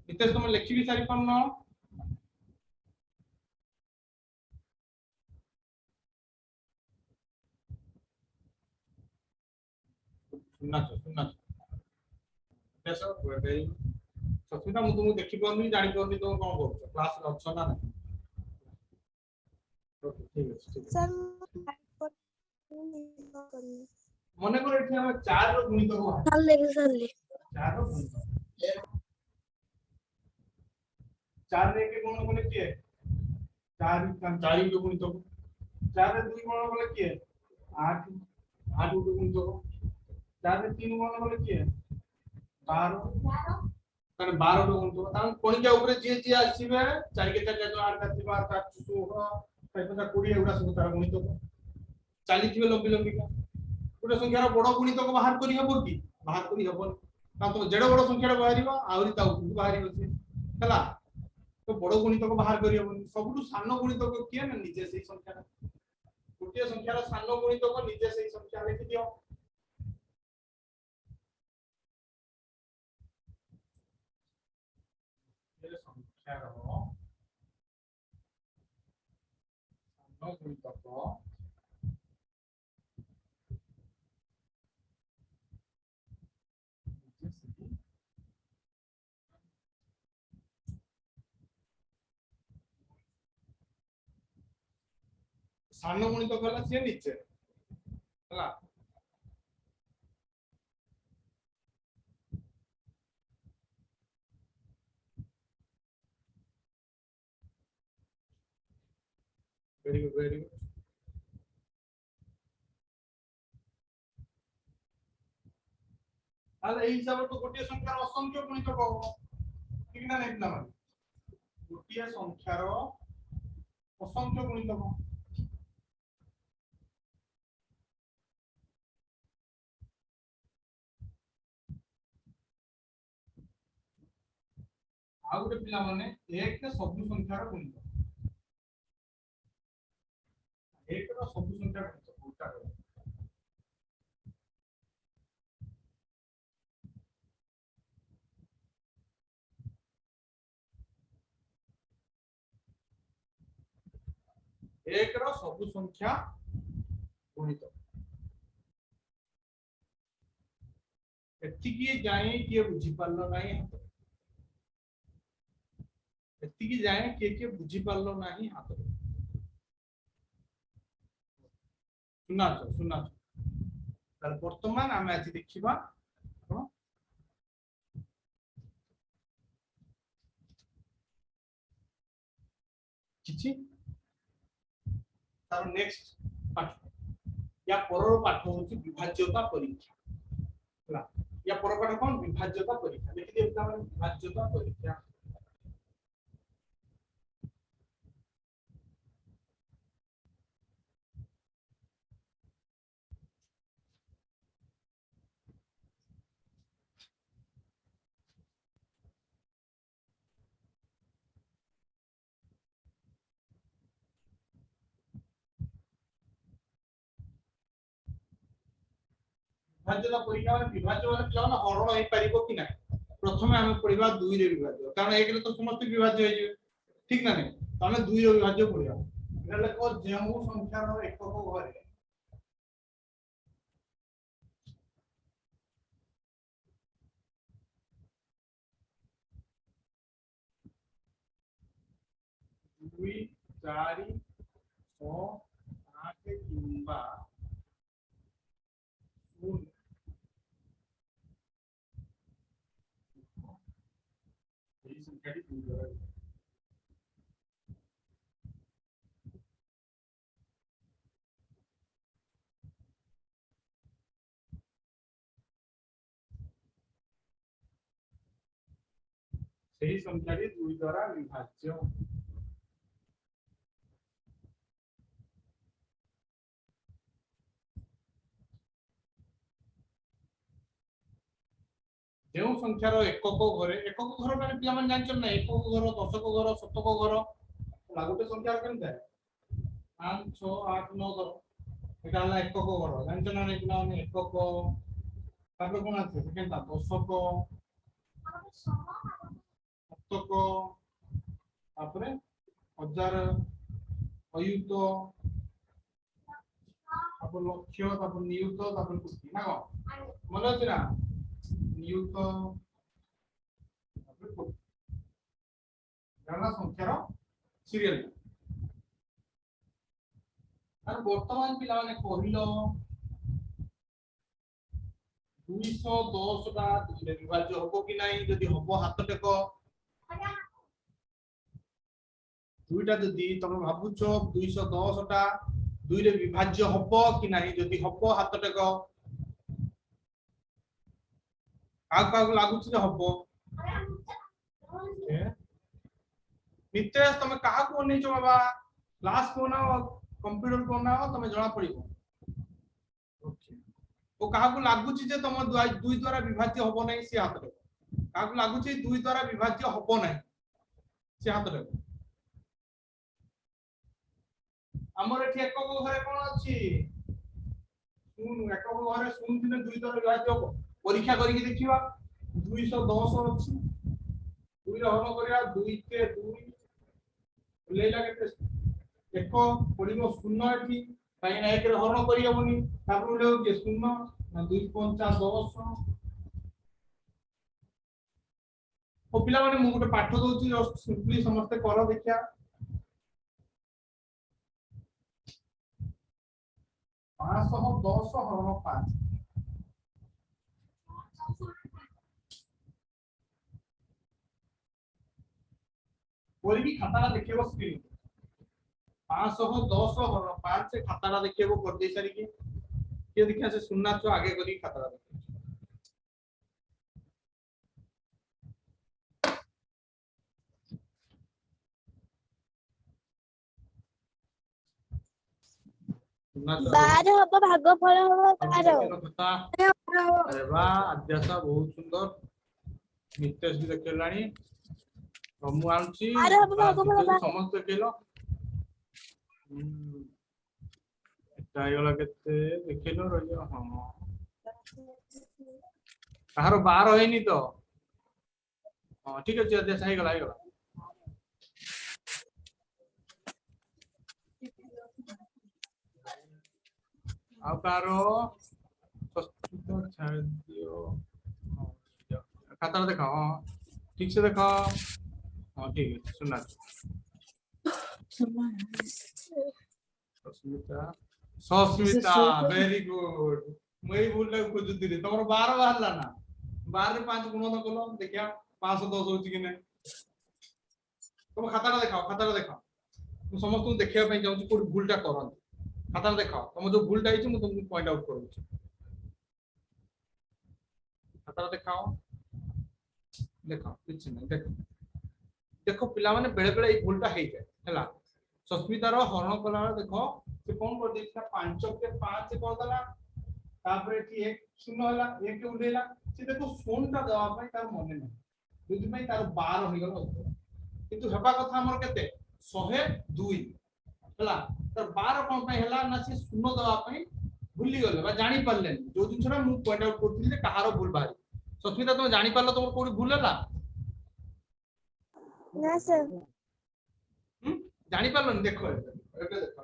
नितेश तुम लिखि भी सारी पन्नो सुनना कैसे वेबे सस्मिता मु तुम देखि पन्नी जानि पन्नी तुम कोन करछ क्लास रे ऑप्शन ना ओके ठीक है सर मने कर एठी हम 4 रो गुणित हो चल ले 4 रो गुणित 4 रे के गुण कले किए 4 4 के गुणितक 4 रे 2 गुण कले किए 8 8 के गुणितक 4 रे 3 गुण कले किए 12 ताने 12 रो गुणितक तान कोणिका ऊपर जे आसीबे 4 के 4 8 का 12 का 16 5 20 एउडा सब तार गुणितक चालीथिबे लंबी लंबी का गोटे संख्यार बड़ गुणितक बाहर करी हबो कि बाहर करी हबो तो जेडे बड़ संख्या बाहरिबा आउरी ता ऊपर बाहरिबो से हला तो बड़ गुणितक बाहर करी हबो सबटु सानो गुणितक किए ना निजे सेही संख्या गोटे संख्यार सानो गुणितक निजे सेही संख्या लिखि दियो ये संख्यार सानो गुणितक सानो गुणितक होला से नीचे हला वेरी गुड आले एई हिसाब तो गोटे संख्यार असंख्य गुणितक हो ठीक ना नहीं ना गोटे संख्यार असंख्य गुणितक आ गोटे पिला माने एक सब संख्यार गुणितक एक रो सब संख्या गुणितक उल्टा करो एक रो सब संख्या गुणितक एतिकी जाए किए बुझी पारलो नाही एतिकी जाए किए बुझी पारलो नाही हाथ सुना तार वर्तमान आमे आज देखिबा किछि तार नेक्स्ट पाठ या परर पाठ होची विभाज्यता परीक्षा हला या परर पाठ कोन विभाज्यता परीक्षा लिखि दियो तार विभाज्यता परीक्षा विभाज्यता परीक्षा माने विभाज्य माने पिलाना हरण होई परिबो कि ना प्रथमे हम पढिबा 2 रे विभाज्य कारण 1 रे तो समस्त विभाज्य होई जे ठीक ना नहीं तो हम 2 रे विभाज्य पढिबा एले को जेहु संख्यार एकक घरे दुई 4 6 8 किंबा संख्या सही संख्या 2 द्वारा विभाज्य जो संख्यार एकक घर माने पिला माने जानछन ना एकक घर दशक घर शतक घर लागोटे संख्या केनते 5 6 8 9 10 एटा हला एकक घर जानछन ना पिला माने एकक तापर कोन আছে সেকেন্ডটা দশক শতক তারপরে হাজার অয়ুত তারপর লক্ষ তারপর নিযুত তারপর কোটি না গো মনে আছে না নিযুত তারপর কোটি জানা সংখ্যার সিরিয়াল আর বর্তমান পিলা মানে কহিল 210 টা দুইটা বিভাজ্য হবো কি নাই যদি হবো হাত টেক दुईटा जदि तुम भाबुछ 210 टा 2 रे विभाज्य हबो कि नाही जदि हबो हाथ टेक काग लागुछ जे हबो नितेश तुम कहा को नहीं जो बाबा क्लास को ना कंप्यूटर को ना तुम जणा पड़िबो ओके तो कहा को लागुछ जे तुम 2 द्वारा विभाज्य हबो नाही से हाथ टेक कहा को लागुछ 2 द्वारा विभाज्य हबो नाही से हाथ टेक हमर एठी एकक घरे कोन अछि सुन एकक घरे सुन दिने 2 द्वारा विभाज्य हबो परीक्षा करी के देखिबा 210 अछि 2 रे हरण करिया 2 के 2 लेला केते एक पडिबो 0 एठी काई ना 1 रे हरण करी हबनी तापर लेउ के 0 ना 2 5 10 ओ पिला माने मु गुटे पाठ दोछि जस्ट सिंपली समस्त कर देखिया 510 हरण 5 कोई भी खाता देखिबो स्क्रीन 510 हरण 5 से खाता देखिबो कर दे सारी के देखिया से सुनना तो आगे करी खाता बारह हब भागफल हब 12 अरे वाह अध्यासा बहुत सुंदर नितेश भी देखलानी हम आउची समस्त केलो टाइगला केते देखिलो रहियो हां कहारो 12 होइनी तो हां ठीक है अध्यासा हे गला आ कारो सस्ता छाड़ दियो खाता देखा हां ठीक से देखा हां ठीक है सुनना सस्मिता वेरी गुड मई बोलले खोज दिले तमरो 12 बाहरला ना 12 रे 5 गुणन कलो देखिया 510 होची कि नै तुम खाता देखाओ मु समस्त को देखिया पई जाउची कोड भूलटा करन खाता देखाओ तुम जो भूलटा हिची मु तुमको पॉइंट आउट करूची खाता देखाओ देखो कुछ नहीं देखो देखो पिला माने बेले बेले ए भूलटा हेइ जाय हला सस्मिता रो हरण कला देखो से कोन कर देछा 5 के 5 कर दला तापर एठी 1 0 हला 1 के उडेला से देखो फोनटा दवा पई तार मने नै बुझि पई तार 12 होई गेलो किंतु हेबा कथा हमर केते 102 हला तार 12 कोन पई हला ना से 0 दवा पई भूली गेले बा जानि परले जो जिनछरा मु पॉइंट आउट करथिले जे कहारो भूल बारी सस्मिता तुम जानि परलो तुम कोडी भूल हला ना सर जानि परलो देखो एबे देखो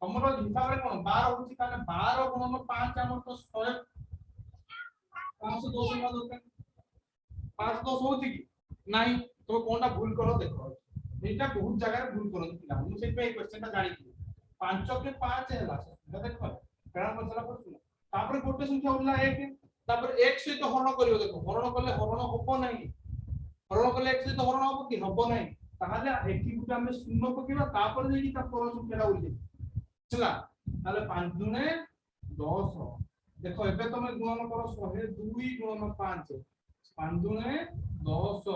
हमरो हिसाब रे कोन 12 होची ताने 12 गुणन 5 हमर तो 100 510 ना दोके 510 होची की नाही तो कोनटा भूल करो देखो एटा बहुत जगह भूल करो पिला मु से पे क्वेश्चन ता जानि 5 के 5 हैला देखो कारण मसला पर सुनो तापर गोटे संख्या उरला 1 तापर 1 से तो हरण करियो देखो हरण करले हरण होबो नाही हरण करले 1 से तो हरण होबो की होबो नाही ताहले एठी गुटा हम शून्य पकेबा तापर जेकी ता पर संख्याटा उरले चला ताले 5 दुने 10 देखो एबे तुम गुणन करो 102 गुणन 5 5 दुने 10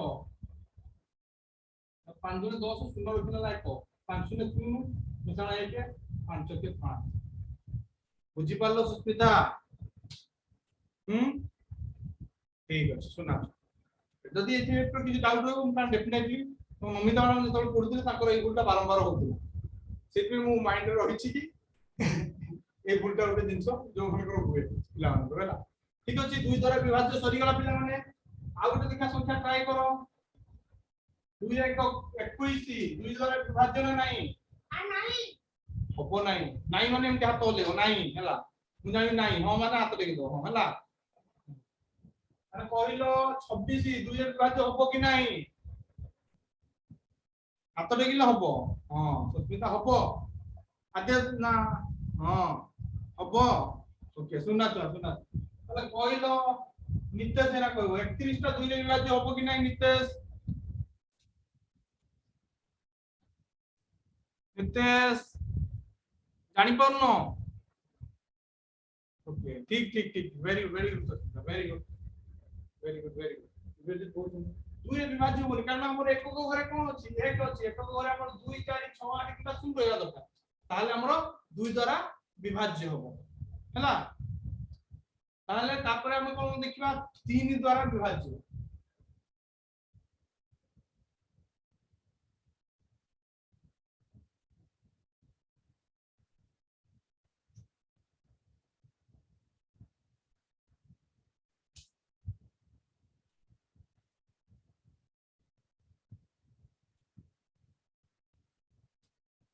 5 दुने 10 शून्य रखना लायक 5 शून्य 0 मिसाला 1 5 के 5 बुझी पालो सुस्मिता ठीक है सुना जदि एथे तो किछ डाउट हो हम डेफिनेटली तो मम्मी दादा ने तो पढुଥିଲେ ताकर এই ভুলটা বারবার হউছিল সেপে মু মাইন্ড রে রহিছি কি এই ভুলটা ଗୋଟେ ଜିନିଷ जो हमको हुए पिला मन होला ठीक अछि दुई द्वारा विभाज्य सरी गला पिला माने आ ଗୋଟେ देखा संख्या ट्राई करो 2 1 21 दुई द्वारा विभाज्य ना नहीं आ नहीं होबो नहीं नहीं माने हम हाथ तोले नहीं हला मु जानि नहीं हां माने हाथ टेक दो हला अरे कहलो 26 दुई रे विभाज्य होबो कि नहीं हाथ टेकिले हबो हां सुस्मिता हबो आदे ना हां हबो ओके सुना ताले कहलो नितेश ना कहबो 31 टा दुई रे विभाज्य हबो कि नहीं नितेश नितेश जानी पाउनो ओके ठीक ठीक ठीक very very good very good very good very good very good दुई रे विभाज्य होबो कारण हमर एकक घरे कोन अछि एक अछि एकक घरे हमर 2 4 6 8 किबा 0 रहला दरकार ताले हमर 2 द्वारा विभाज्य होबो हैला ताले तापरे हम कोन देखिबा 3 द्वारा विभाज्य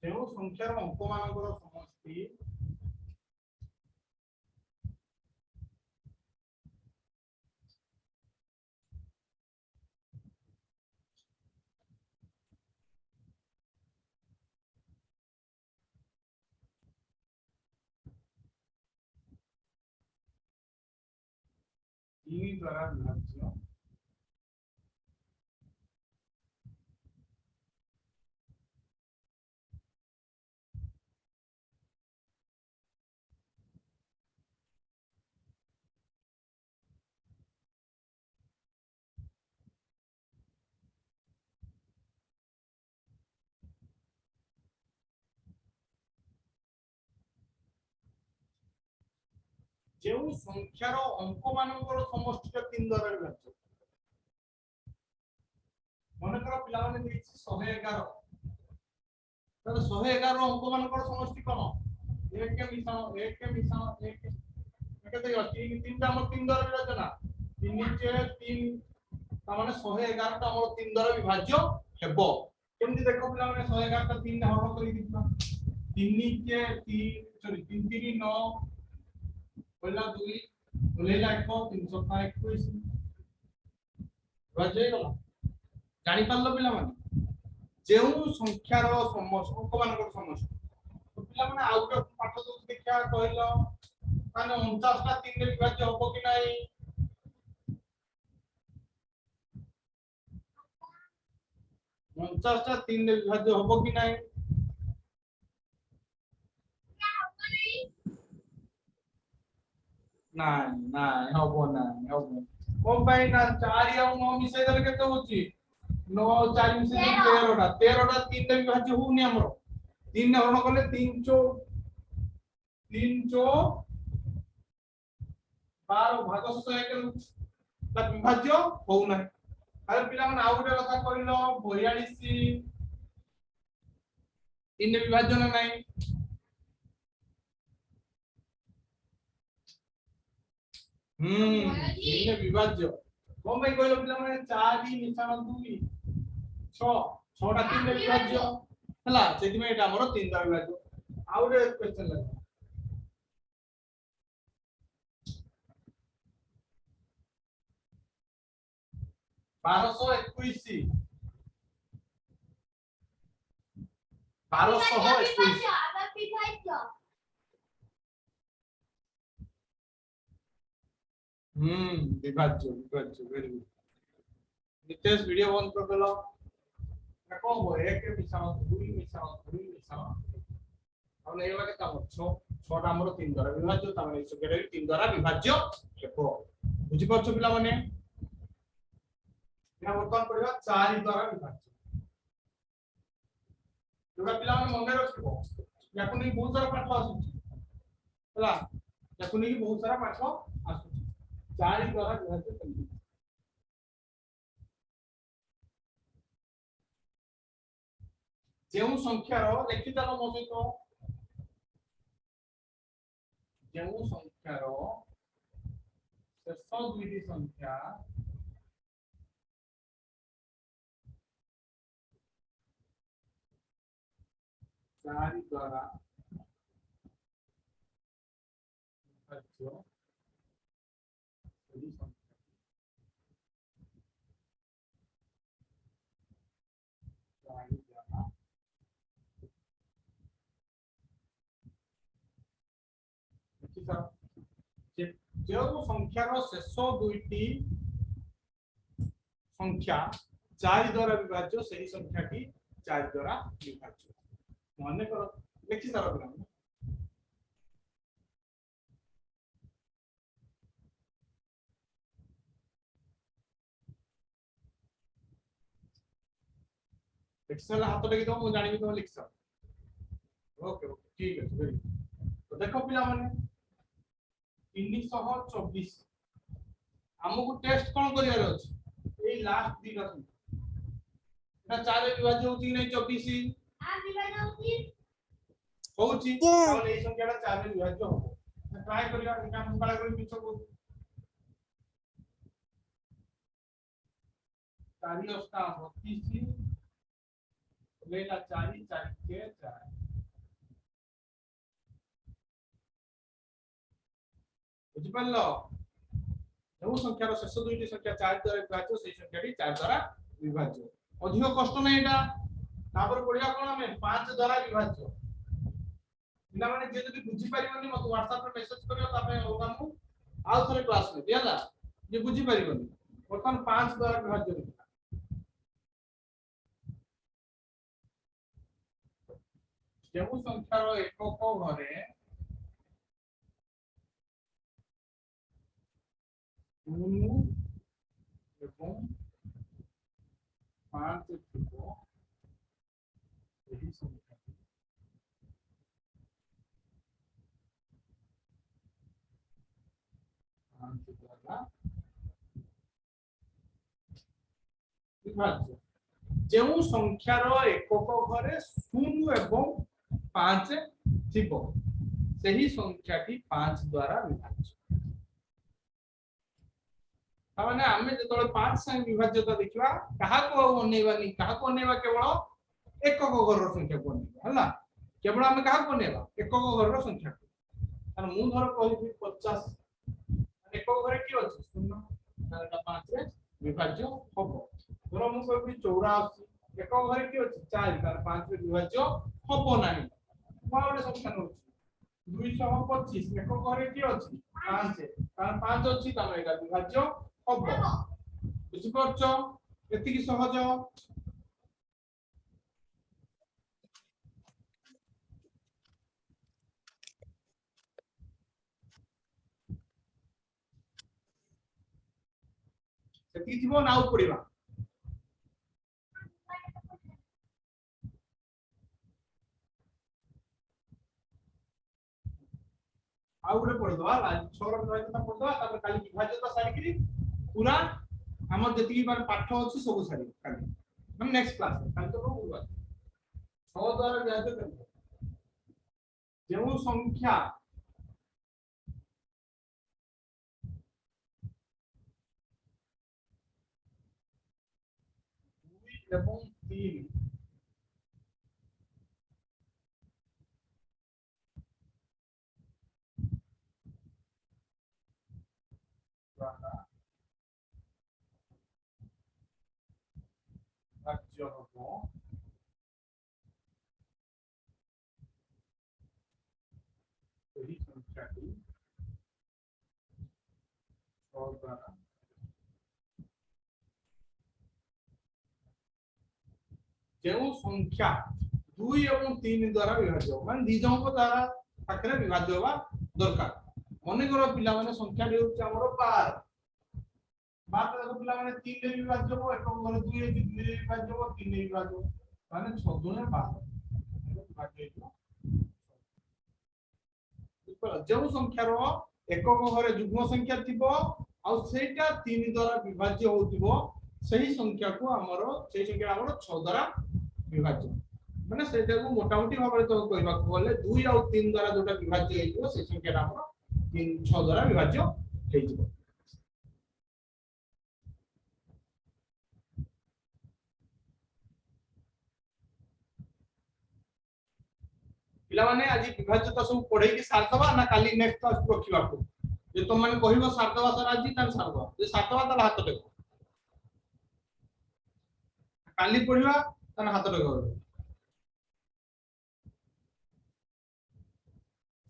जो संख्यार अंक मानकर समष्टि तीन द्वारा विभाज्य जो संख्यार अंक मानकर समष्टि 3 द्वारा विभाज्य मन कर पिला माने देछि 111 तर 111 अंक मानकर समष्टि कोन 1 के मिसाओ 1 के मिसाओ 1 केते अछि 3 टा हमर 3 द्वारा विभाज्य ना 3 नीचे 3 ता माने 111 टा हमर 3 द्वारा विभाज्य हेबो केमति देखो पिला माने 111 टा 3 ने हरण करि दिबा 3 नीचे 3 सॉरी 3 3 9 पहिला 2 ओलेला 321 रजे गला जानि पारलो पिला माने जेउ संख्यार समष्टि अंक मानकर समष्टि तो पिला माने आउट ऑफ पाठ दो देखा कहलो माने 49 टा 3 रे विभाज्य होबो कि नाही 49 टा 3 रे विभाज्य होबो कि नाही नाही नाही होबो नाही होबो कोन भाई ना 4 या 9 मिसै देले केते होची 9 4 मिसै 13 टा 13 टा 3 रे विभाज्य होउनी हमरो 3 ने हरण करले 3 चो 12 भाग 100 के ता विभाज्य होउ नाही अरे पिला मन आउ गुटे कथा कहिलो 42 3 रे विभाज्य ना नाही तीन विभाज्य कोन भाई कहलो पिला माने 4 मिसाण 2 6 6 टा 3 रे विभाज्य हला सेति में एटा हमरो 3 द्वारा विभाज्य आउ रे क्वेश्चन लगा 1221 विभाज्य विभाज्य वेरी गुड नितेश वीडियो बंद कर देलो ना को हो 1 के मिसाओ 2 मिसाओ अब नहीं वाला काम 6 टा हमरो 3 द्वारा विभाज्य ता माने 3 द्वारा विभाज्य हेबो बुझि परछो पिला माने या वर्तमान पढ़िबा 4 द्वारा विभाज्य जोटा पिला माने मन रखिबो याकु नहीं बहुत सारा पाठ आसुची हला याकु नहीं बहुत सारा पाठ आसुची 4 द्वारा विभाज्य करनी जेउ संख्यार लिखि दालो मो सहित जेउ संख्यार शेष दुईटी संख्या चारि द्वारा विभाज्य सही संख्या चारि द्वारा जो संख्यार शेष दुईटी संख्या 4 द्वारा विभाज्य सही संख्या की 4 द्वारा विभाज्य मन कर लिखि सारा पिला लिखि हाथ टेक दो मु जानि तुम लिख सा ओके ओके ठीक है वेरी तो देखो पिला माने 324 हमको टेस्ट कौन करियार अछि ए लास्ट दिना ना 4 विभाज्य होती नहीं 24 आ विभाजन होती होउची ताले ए संख्याटा 4 रे विभाज्य हो ट्राई करिया एटा हम बाला करी मिछ को 4 अष्टा 32 लेला 4 4 के 4 बुझि पल्लो जो संख्यार शेष दुईटी संख्या 4 द्वारा विभाज्य से संख्याटी 4 द्वारा विभाज्य अधिक कष्ट नहीं एटा तापर पढ़िया कोन हमें 5 द्वारा विभाज्य पिला माने जे जदी बुझि परिबनी मत WhatsApp रे मेसेज करियो तापे होगा मु आउ थरे क्लास में दियाला जे बुझि परिबनी बर्तमान 5 द्वारा विभाज्य लिखा जेउ संख्यार एकक घरे 2 এবং 5 ଥିବ ଏହି ସଂଖ୍ୟା विभाज्य जेउ संख्यार एकक घरे 0 এবং 5 ଥିବ ସେହି ସଂଖ୍ୟାଟି 5 द्वारा विभाज्य माने आमे जेतले 5 संग विभाज्यता देखिबा कहा को अनेबानी कहा को अनेबा केवल एकक घर संख्या को अनेबा हला केवल आमे कहा को अनेबा एकक घर संख्या कारण मु धर कहि 50 एकक घरे की अछि 0 तारटा 5 रे विभाज्य हबो धर मु कहि 84 एकक घरे की अछि 4 तार 5 रे विभाज्य हबो नाही माने संख्या नउछि 225 एकक घरे की अछि 5 तार 5 अछि तार एका विभाज्य हबो बुझि परछ एति की सहज एति थिबो नाउ पडिबा आउ गुटे पडदवा आज 6 रो विभाज्यता पडदवा तापर काली विभाज्यता सारिकरी पूरा हमर जति बार पाठ अछि सब सारी काली हम नेक्स्ट क्लास में काली तो बुझबा 6 द्वारा विभाज्य करबो जेउ संख्या 2 এবং 3 द्वारा विभाज्य हबो एही संख्याटी 6 द्वारा जेउ संख्या 2 এবং 3 द्वारा विभाज्य माने दी जंको द्वारा पाखरे विभाज्य होबा दरकार मने करो पिला माने संख्या देउछ हमरो 12 बात देखो पिला माने 3 रे विभाज्य हो एक घर 2 रे विभाज्य हो 3 रे विभाज्य हो माने 6 गुणे 12 विभाज्य हो जेउ संख्या रो एकक घरे युग्म संख्या थिबो आ सेटा 3 द्वारा विभाज्य होतिबो सही संख्या को हमरो सही संख्या हमरो 6 द्वारा विभाज्य माने सेटा को मोटा मोटी भाबरे तो कहबा बोले 2 और 3 द्वारा जोटा विभाज्य हेइबो से संख्या हमरो 3 6 द्वारा विभाज्य हेइबो पिला माने आज विभाज्यता सब पढै कि सारतबा ना काली नेक्स्ट क्लास रखिबा को जे तुम माने कहिबो सारतबा सर आज तार सारतबा जे सारतबा तार हाथ टेको काली पढिबा तार हाथ टेको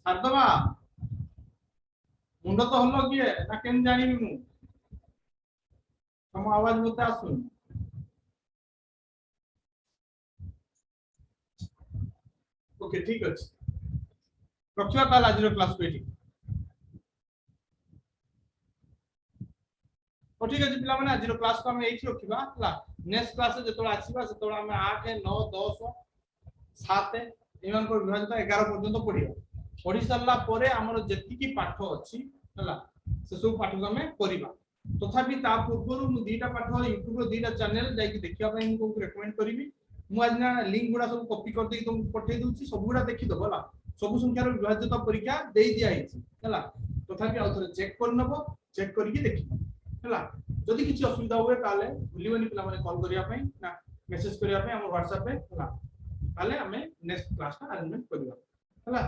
सारतबा मुंड तो हल्लो किए ना केन जानिबी मु तम आवाज मते आसुन ओके ठीक अछि रखिबा काल आज क्लास को ठीक ओ ठीक अछि पिला माने आज क्लास को हम एठी रखिबा हला नेक्स्ट क्लास से जतोला आसीबा सेतोला हम 8 9 10 7 एमान को विभाजित 11 पर्यंत पढिबा पढि सरला परे हमर जेति की पाठ अछि हला से सब पाठ को हम करिबा तथापि ता पूर्वरु मु दीटा पाठ YouTube रो दीटा चैनल जाई देखिबा पई मु को रेकमेंड करबी मु आज ना लिंक गुडा सब कॉपी कर देई तुम पठे दूची सब गुडा देखि दबो हला सब संख्या रो विभाजित परीक्षा देई दिया हिची हला तथापि आ थरे चेक कर नबो चेक करके देखिबा हला जदि किछि असुविधा होवे ताले भूलिबनी पिला माने कॉल करिया पई ना मेसेज करिया पई हमर WhatsApp पे हला ताले हमें नेक्स्ट क्लास का अरेंजमेंट करिया हला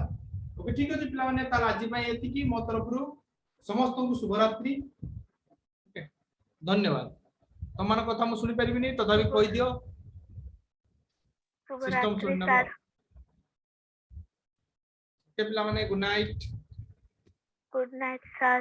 ओके ठीक अछि पिला माने ताल आज पई एति की मो तरफ रु समस्त को शुभ रात्रि ओके धन्यवाद तमन कथा मु सुनि परिबिनी तथापि कहि दियो सिस्टम सुन नबो के पिला माने good night Good night, sir.